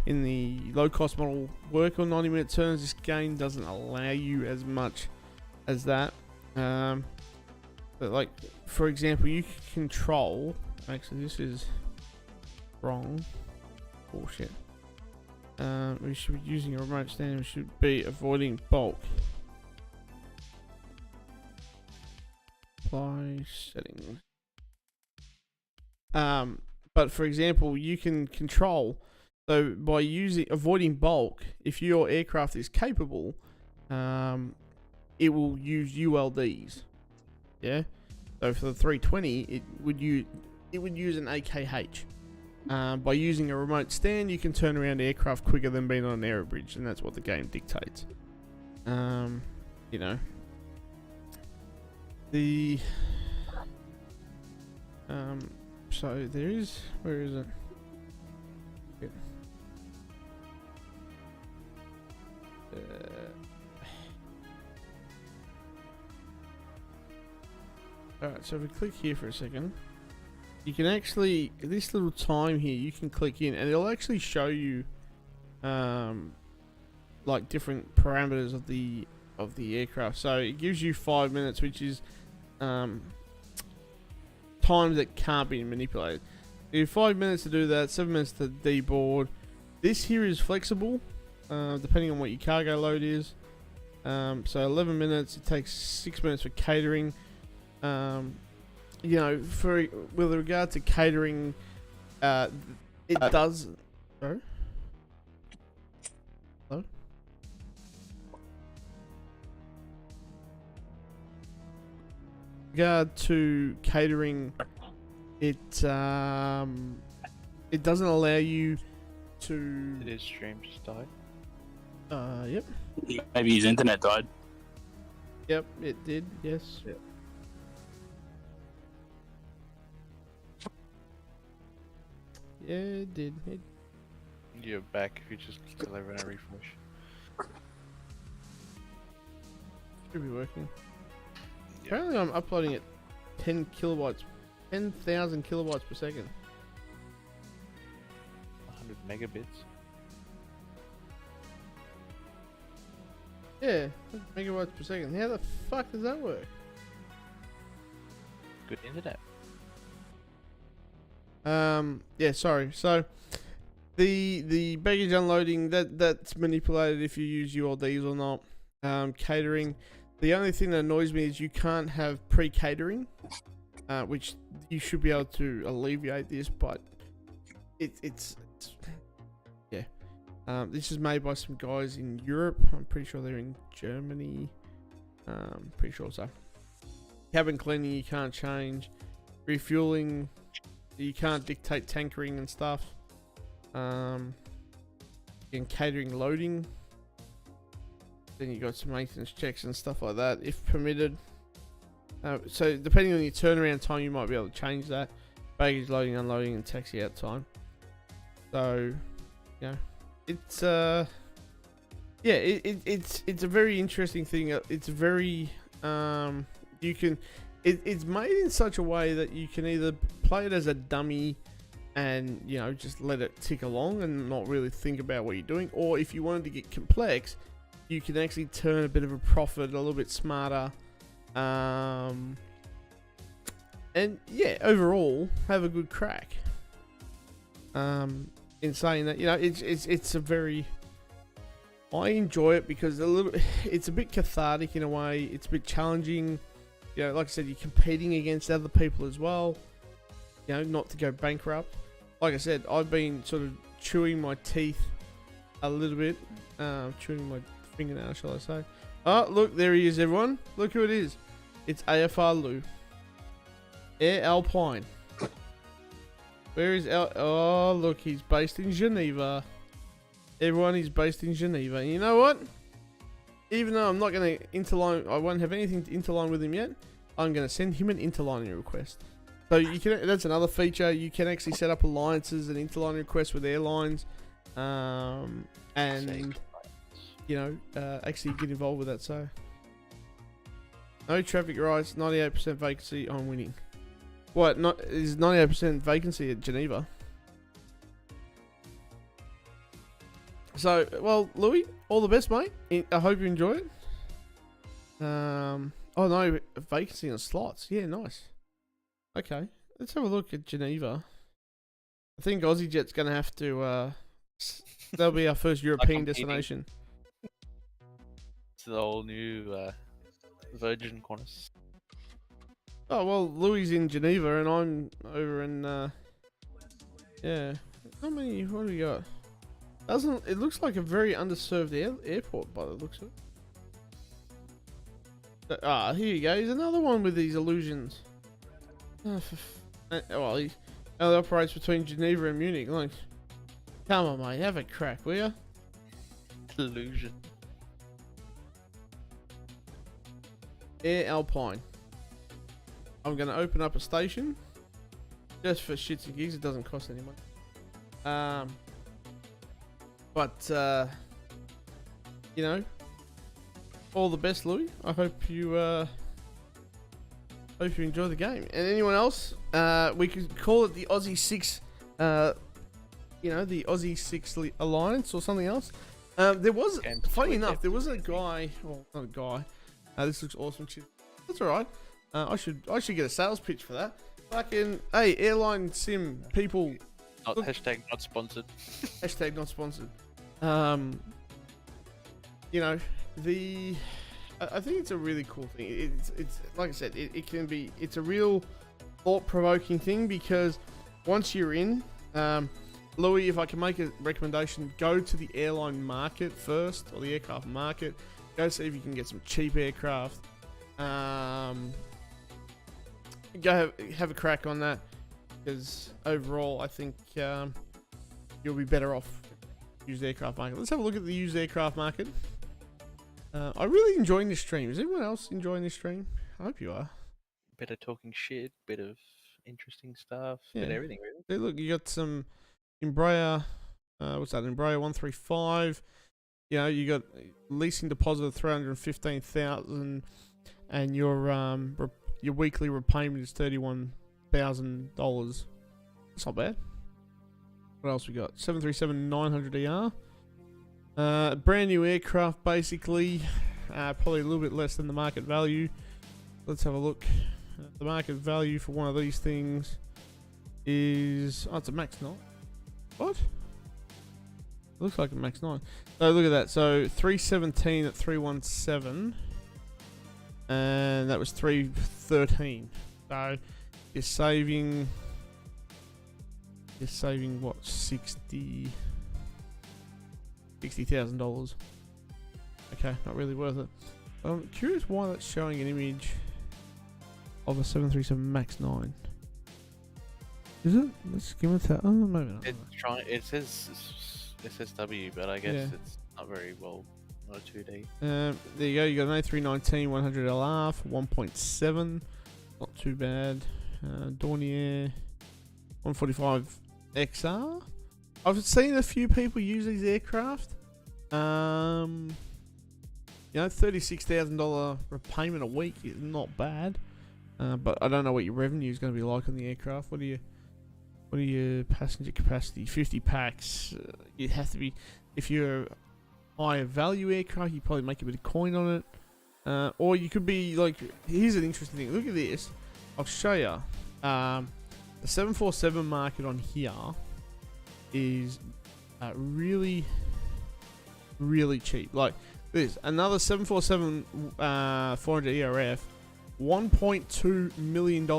in the low-cost model work on 90-minute turns. This game doesn't allow you as much as that. But like, for example, you can control... Actually, this is wrong. Bullshit. We should be using a remote stand. We should be avoiding bulk. Apply settings. But for example, you can control, so by avoiding bulk, if your aircraft is capable, it will use ULDs. Yeah. So for the 320, it would use an AKH. By using a remote stand, you can turn around aircraft quicker than being on an aerobridge, and that's what the game dictates. You know. So there is, where is it? Yeah. Alright, so if we click here for a second, you can actually, this little time here, you can click in and it'll actually show you like different parameters of the the aircraft. So it gives you 5 minutes, which is time that can't be manipulated. You have 5 minutes to do that, 7 minutes to deboard. This here is flexible, depending on what your cargo load is. So 11 minutes. It takes 6 minutes for catering. You know, with regard to catering, it does. Sorry? Hello? Regard to catering, it doesn't allow you to. It is stream just died. Yep. Maybe his internet died. Yep, it did. Yes. Yep. Yeah, it did. It You're back if you just click over and refresh. should be working. Yep. Apparently, I'm uploading at 10 kilobytes, 10,000 kilobytes per second. 100 megabits. Yeah, megabytes per second. How the fuck does that work? Good internet. Yeah, sorry. So, the baggage unloading that's manipulated if you use ULDs or not. Catering. The only thing that annoys me is you can't have pre-catering, which you should be able to alleviate this, but it's yeah. This is made by some guys in Europe. I'm pretty sure they're in Germany. Pretty sure so. Cabin cleaning you can't change. Refueling you can't dictate tankering and stuff. And catering loading. Then you got some maintenance checks and stuff like that if permitted. So depending on your turnaround time, you might be able to change that. Baggage loading, unloading, and taxi out time. So, you know, it's yeah, it's a very interesting thing. It's very you can it's made in such a way that you can either play it as a dummy and, you know, just let it tick along and not really think about what you're doing, or if you wanted to get complex, you can actually turn a bit of a profit, a little bit smarter, and yeah, overall have a good crack. In saying that, you know, it's a very, I enjoy it because it's a bit cathartic in a way. It's a bit challenging. You know, like I said, you're competing against other people as well. You know, not to go bankrupt. Like I said, I've been sort of chewing my teeth a little bit, chewing my fingernail, shall I say. Oh, look, there he is, everyone. Look who it is. It's AFR Lou. Air Alpine. Where is Oh, look, he's based in Geneva. Everyone is based in Geneva. And you know what? Even though I'm not going to interline, I won't have anything to interline with him yet, I'm going to send him an interlining request. So you can. That's another feature. You can actually set up alliances and interlining requests with airlines, and you know, actually get involved with that. So no traffic rights, 98% vacancy. I'm winning. What? Not is 98% vacancy at Geneva. So, well, Louis, all the best, mate. I hope you enjoy it. Oh no, vacancy on slots. Yeah, nice. Okay, let's have a look at Geneva. I think AussieJet's going to have to. That'll be our first European destination. It's the whole new Virgin Qantas. Oh well, Louis in Geneva and I'm over in. Yeah, how many? What do we got? Doesn't it looks like a very underserved airport by the looks of it? Here you go. Here's another one with these illusions. Well, he only operates between Geneva and Munich. Like, come on, mate, have a crack, will ya? Illusion. Air Alpine. I'm gonna open up a station just for shits and gigs. It doesn't cost any money. But you know, all the best, Louis. I hope you enjoy the game. And anyone else, we could call it the Aussie 6, you know, the Aussie 6 Alliance or something else. There was, Games to funny tweak enough, it. there was a guy. Well, not a guy. This looks awesome. That's all right. I should get a sales pitch for that. Fucking hey, airline sim people. Not Look- hashtag not sponsored. Hashtag not sponsored. You know, I think it's a really cool thing. It's like I said, it can be. It's a real thought-provoking thing because once you're in, Louis, if I can make a recommendation, go to the airline market first or the aircraft market. Go see if you can get some cheap aircraft. Go have a crack on that because overall, I think you'll be better off used aircraft market. Let's have a look at the used aircraft market. I'm really enjoying this stream. Is everyone else enjoying this stream? I hope you are. Bit of talking shit, bit of interesting stuff, Yeah. bit of everything really. Hey, look, you got some Embraer. What's that? Embraer 135. You know, you got leasing deposit of 315,000, and your weekly repayment is $31,000. That's not bad. What else we got? 737-900ER. Brand new aircraft, basically. Probably a little bit less than the market value. Let's have a look. The market value for one of these things is... Oh, it's a Max 9. What? Looks like a Max 9. So look at that. So 317 at 317. And that was 313. So you're saving what? $60,000. Okay, not really worth it. I'm curious why that's showing an image of a 737 Max 9. Is it? Let's give it that. Oh, maybe not. It says SSW, but I guess Yeah. it's not very well. Not a 2D. There you go. You got an A319 100LR for 1.7. Not too bad. Dornier 145 XR. I've seen a few people use these aircraft. You know, $36,000 repayment a week is not bad. But I don't know what your revenue is going to be like on the aircraft. What are your passenger capacity? 50 packs. You have to be, if you're a higher value aircraft, you probably make a bit of coin on it. Or you could be like, here's an interesting thing. Look at this. I'll show you. The 747 market on here is really, really cheap. Like this, another 747 400 ERF, $1.2 million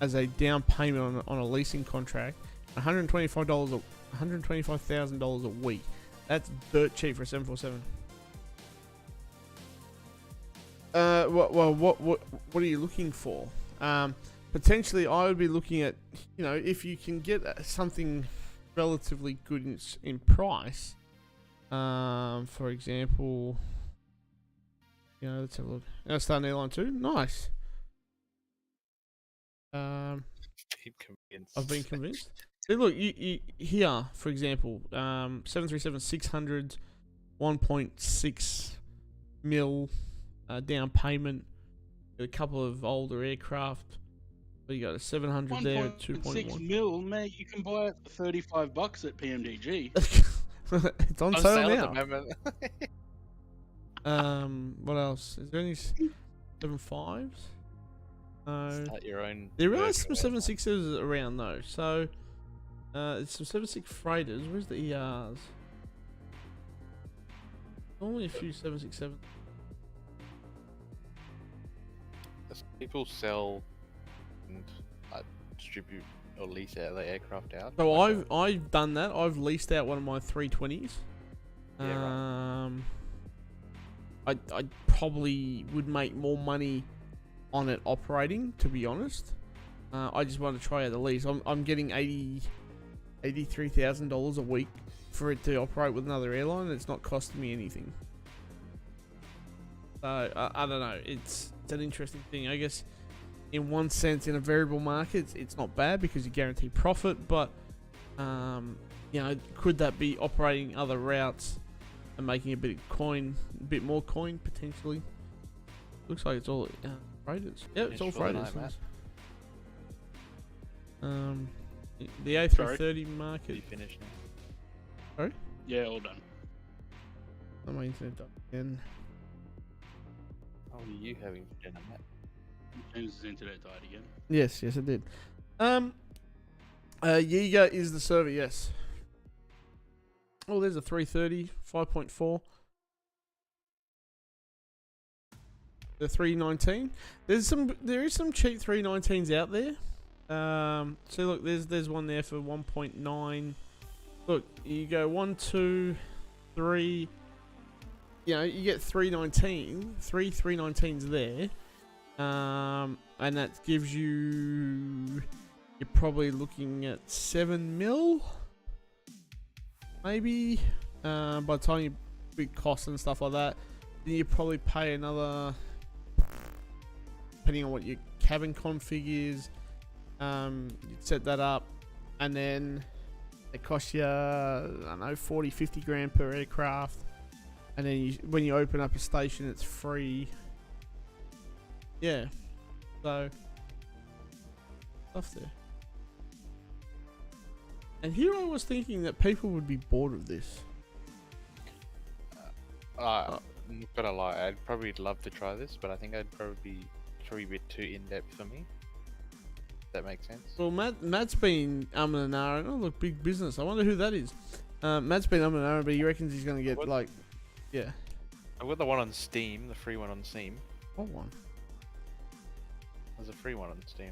as a down payment on a leasing contract, $125,000 a week. That's dirt cheap for a 747. What are you looking for? Potentially, I would be looking at, you know, if you can get something relatively good in price. For example, you know, let's have a look. Star Airline 2, nice. Been convinced. I've been convinced. See, look, you here, for example, 737-600, 1.6 mil down payment. Got a couple of older aircraft. But you got a 700 there at 1.6 2.1. mil, mate. You can buy it for $35 at PMDG. It's on On sale sale now. at the moment. What else? Is there any 7.5s? No. Start your own. There are version some of it. 7.6s around though. So, it's some 7.6 freighters. Where's the ERs? Only a few 767. People sell and distribute or lease out their aircraft out. So like I've done that. I've leased out one of my 320s. Yeah, I probably would make more money on it operating, to be honest. I just want to try out the lease. I'm getting $83,000 a week for it to operate with another airline, and it's not costing me anything. So I don't know. It's an interesting thing. I guess in one sense, in a variable market, it's not bad because you guarantee profit. But you know, could that be operating other routes and making a bit more coin potentially? Looks like it's all freighters. Yeah, it's all Finish for the freighters. night, The A330 market. Are you finished now? Yeah, all done. Oh, my internet died again. How are you having dinner, Matt? James's internet died again. Yes, it did. Yiga is the server, yes. Oh, there's a 330, 5.4. The 319. There is some cheap 319s out there. So look, there's one there for 1.9. Look, you go 1, 2, 3. You know, you get 319, three 319s there. And that gives you, you're probably looking at 7 mil, maybe. By the time you big costs and stuff like that, then you probably pay another, depending on what your cabin config is. You'd set that up, and then it costs you, I don't know, 40, 50 grand per aircraft. And then when you open up a station, it's free. Yeah, so stuff there. And here I was thinking that people would be bored of this. I'm not gonna lie, I'd probably love to try this, but I think I'd probably be a bit too in depth for me. That makes sense. Well, Matt's been and ahhing. Oh, look, big business. I wonder who that is. Matt's been and ahhing, but he reckons he's gonna get like, yeah. I've got the one on Steam, the free one on Steam. What one? There's a free one on Steam.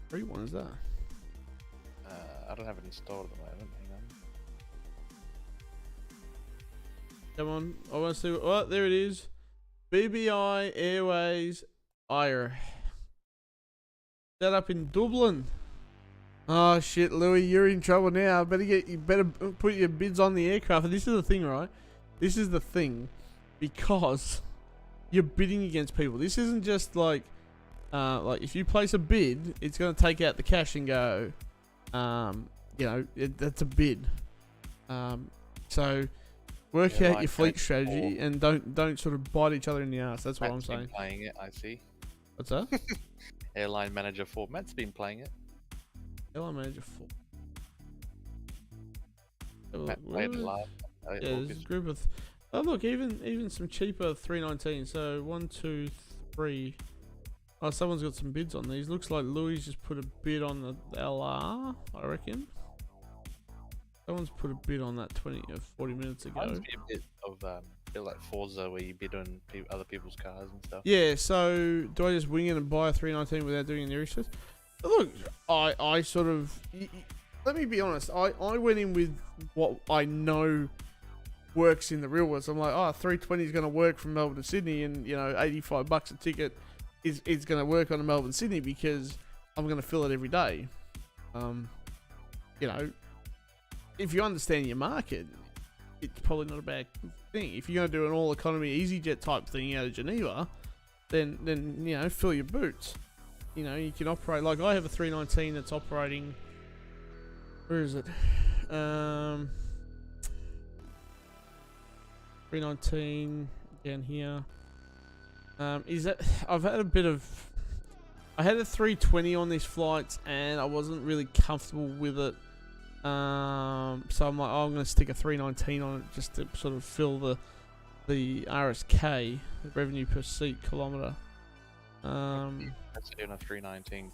Free one is that? I don't have it installed at the moment. Hang on. Come on, I want to see. Oh, there it is. BBI Airways IR. Set up in Dublin. Oh shit, Louis, you're in trouble now. You better put your bids on the aircraft. And this is the thing, right? This is the thing, because you're bidding against people. This isn't just like if you place a bid, it's gonna take out the cash and go. You know, that's a bid. So work out your fleet strategy and don't sort of bite each other in the ass. That's what I'm saying. Been playing it, I see. What's that? Airline Manager 4. Matt's been playing it. Airline Manager 4. Matt played it last. Yeah, there's a group of. Oh look, even some cheaper 319. So 1, 2, 3. Oh, someone's got some bids on these. Looks like Louis just put a bid on the LR. I reckon. Someone's put a bid on that 20 or 40 minutes ago. Reminds me a bit of bit like Forza, where you bid on other people's cars and stuff. Yeah. So do I just wing it and buy a 319 without doing any research? Look, I sort of. Let me be honest. I went in with what I know works in the real world. So I'm like, 320 is going to work from Melbourne to Sydney, and you know, $85 a ticket is going to work on a Melbourne Sydney because I'm going to fill it every day. You know, if you understand your market, it's probably not a bad thing. If you're going to do an all economy EasyJet type thing out of Geneva, then you know, fill your boots. You know, you can operate like I have a 319 that's operating. Where is it? 319 down here. Is that I've had a bit of. I had a 320 on these flights and I wasn't really comfortable with it. So I'm like, I'm going to stick a 319 on it just to sort of fill the RSK, the revenue per seat kilometre. That's doing a 319.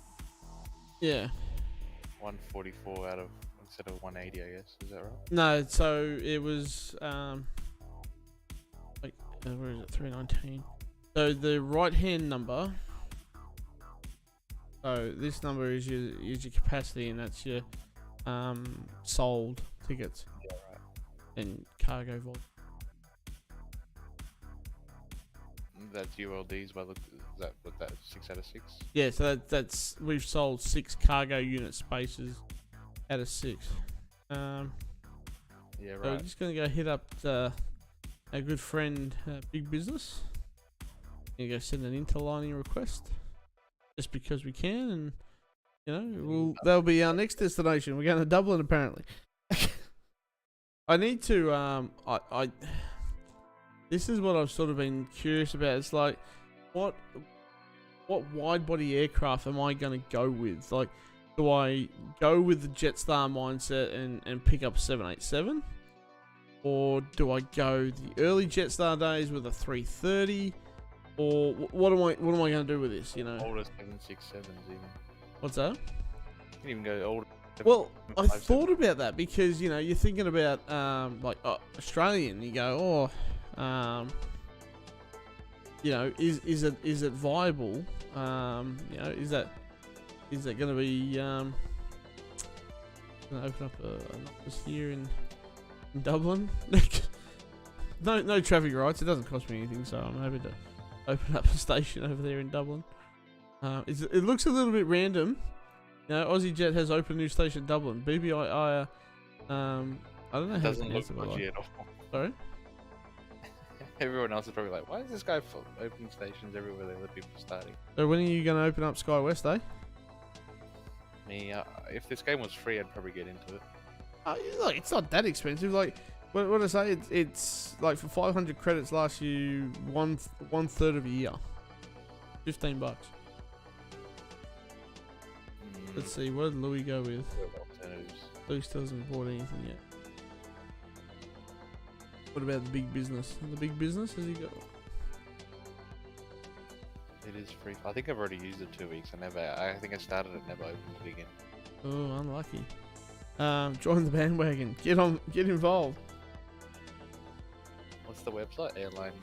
Yeah. 144 out of instead of 180, I guess. Is that right? No, so it was like where is it? 319. So the right hand number. So this number is your capacity, and that's your sold tickets. Yeah, right. And cargo volume. That's ULDs by look. Is that what that 6 out of 6? Yeah, so that's we've sold 6 cargo unit spaces out of 6. Yeah, So right. we're just gonna go hit up our good friend Big Business. And go send an interlining request, just because we can, and you know that'll be our next destination. We're going to Dublin apparently. I need to I this is what I've sort of been curious about. It's like what wide body aircraft am I going to go with? Like, do I go with the Jetstar mindset and pick up 787, or do I go the early Jetstar days with a 330, or what am I going to do with this? You know, Older 767s even. what's that? You can even go older. Well, I 757. thought about that because you know you're thinking about like Australian. You go, you know, is it viable? You know, is that going to be going to open up an office here in Dublin? no traffic rights. It doesn't cost me anything, so I'm happy to open up a station over there in Dublin. It looks a little bit random. You know, Aussie Jet has opened new station in Dublin. BBI, I don't know It how doesn't to look pronounce it. dodgy at all. Sorry? Everyone else is probably like, why is this guy opening stations everywhere there that people are starting? So when are you going to open up Sky West, eh? Me, if this game was free, I'd probably get into it. Look, it's not that expensive. Like, what I say, it's like for 500 credits lasts you one third of a year. $15. Let's see, what did Louis go with? Alternatives. Louis still hasn't bought anything yet. What about the big business? The big business, has he got? It is free. I think I've already used it 2 weeks. I think I started it, never opened it again. Oh, unlucky. Join the bandwagon. Get involved. What's the website? Airline.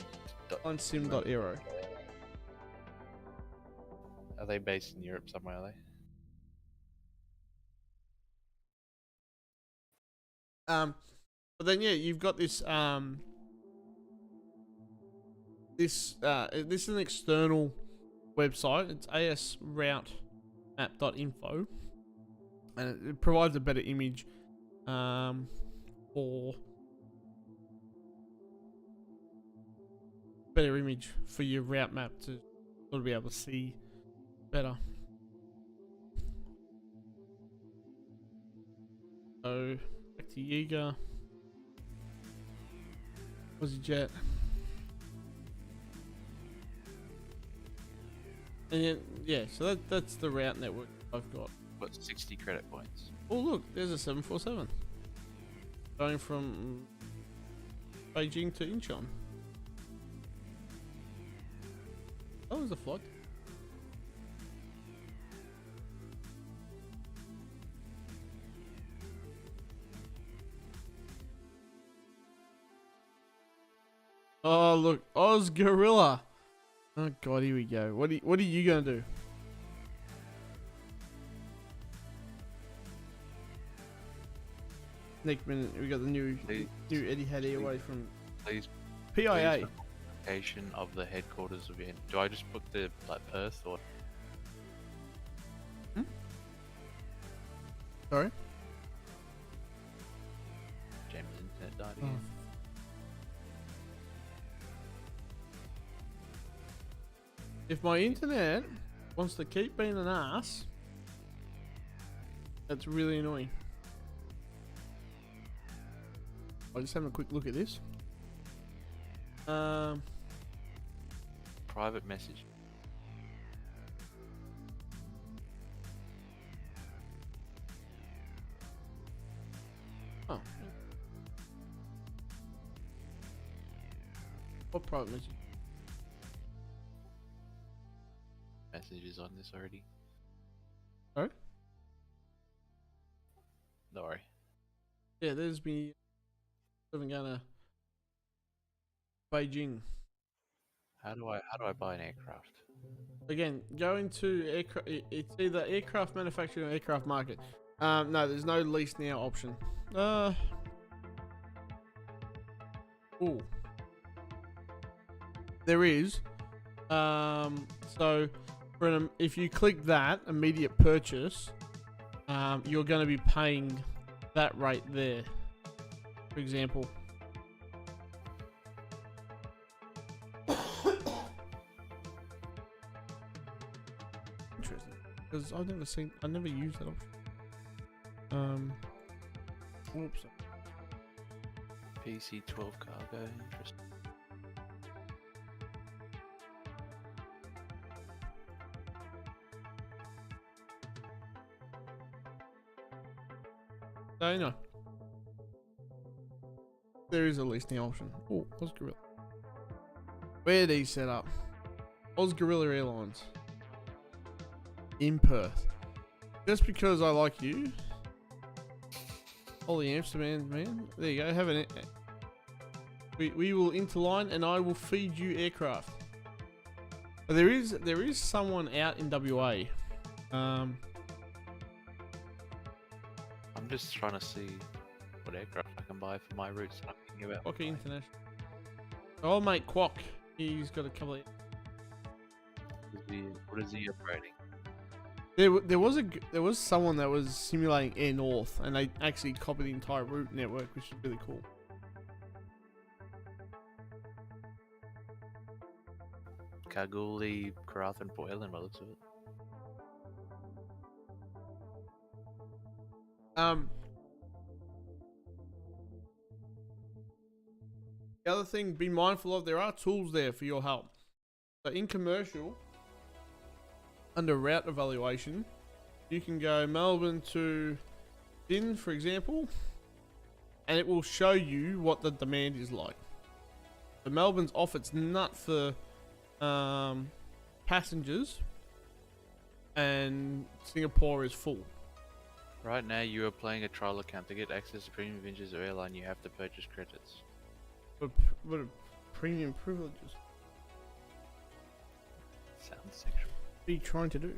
On sim.aero. Are they based in Europe somewhere? Are they? But then yeah, you've got this this is an external website. It's asroutemap.info, and it provides a better image for your route map to sort of be able to see better. So back to Yiga. Aussie Jet. And then, yeah, so that's the route network I've got. Got 60 credit points. Oh look, there's a 747 going from Beijing to Incheon. Oh, there's a flight. Oh look, Oz Gorilla. Oh god, here we go. What are you gonna do? Next minute, we got the new Etihad Airways from Please. PIA. Location of the headquarters of it. Do I just put the like Perth or? Sorry. James' internet died Oh. again. If my internet wants to keep being an ass, that's really annoying. I'll just have a quick look at this. Private message. Oh. What private message? Messages on this already. Sorry? Don't worry. Yeah, there's me. Living going to Beijing. How do I buy an aircraft? Again, go into aircraft. It's either aircraft manufacturing or aircraft market. No, there's no lease now option. Ooh. There is. So if you click that immediate purchase, you're going to be paying that rate there. For example. Interesting, because I never used that option. Oops. PC-12 cargo. Interesting. So, you know, there is a listing option. Oh, Oz Gorilla. Where did he set up? Oz Gorilla Airlines. In Perth. Just because I like you. Holy Amsterdam, man. There you go. Have an. We will interline and I will feed you aircraft. But there is someone out in WA. I'm just trying to see what aircraft I can buy for my routes that I'm thinking about. Quokka International. Oh mate, Quok. He's got a couple of. What is he operating? There was someone that was simulating Air North, and they actually copied the entire route network, which is really cool. Kalgoorlie, Karratha, and Port Ellen by the looks of it. The other thing, be mindful of, there are tools there for your help. So in commercial, under route evaluation, you can go Melbourne to Sydney, for example, and it will show you what the demand is like. So Melbourne's off its nut for passengers, and Singapore is full. Right now, you are playing a trial account. To get access to premium vintages of airline, you have to purchase credits. What a premium privileges. Sounds sexual. What are you trying to do?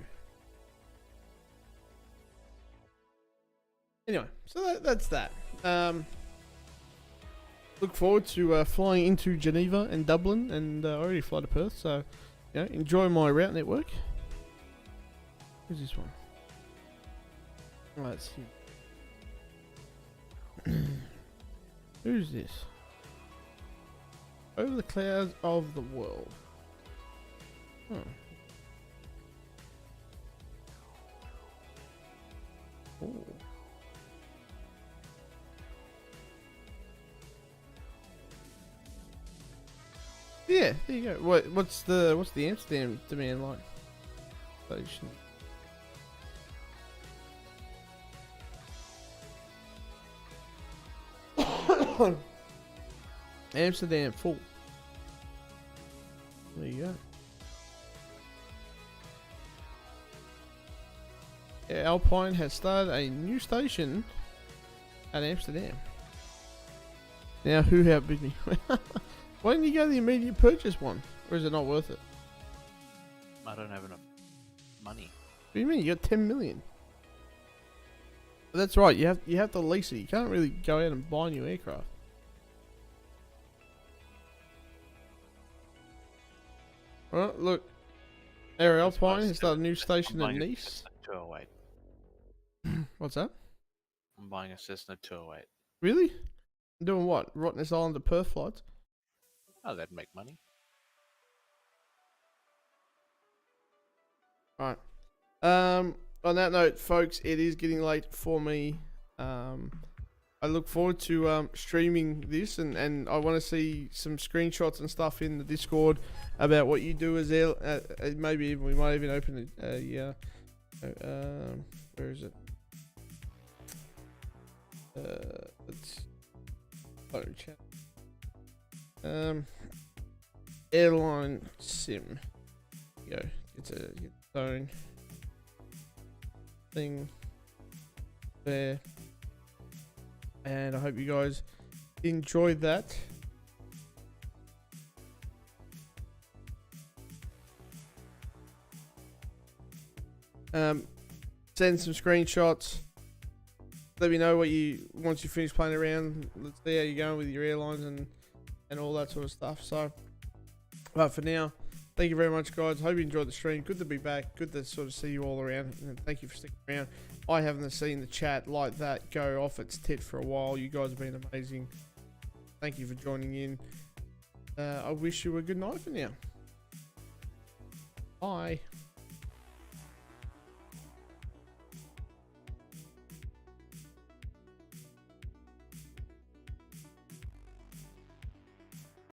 Anyway, so that's that. Look forward to flying into Geneva and Dublin, and I already fly to Perth, so enjoy my route network. Who's this one? Oh, that's him. Who's this? Over the clouds of the world. Huh. Oh. Yeah, there you go. What's the Amsterdam demand like? Station. Amsterdam full. There you go. Yeah, Alpine has started a new station at Amsterdam. Now, who outbid me? Why didn't you go the immediate purchase one? Or is it not worth it? I don't have enough money. What do you mean? You got 10 million. But that's right. You have to lease it. You can't really go out and buy new aircraft. Alright, look. Air Alpine has started a new station at Nice. 208. What's that? I'm buying a Cessna 208. Really? Doing what? Rottnest Island to Perth flights? Oh, that'd make money. Alright. On that note, folks, it is getting late for me. I look forward to streaming this, and I want to see some screenshots and stuff in the Discord about what you do as maybe even, we might even open where is it? Let's chat. Airline sim. Go. It's a own thing there, and I hope you guys enjoyed that. Send some screenshots. Let me know what once you finish playing around. Let's see how you're going with your airlines and all that sort of stuff. So, but for now, thank you very much, guys. Hope you enjoyed the stream. Good to be back. Good to sort of see you all around. And thank you for sticking around. I haven't seen the chat like that go off its tit for a while. You guys have been amazing. Thank you for joining in. I wish you a good night for now. Bye.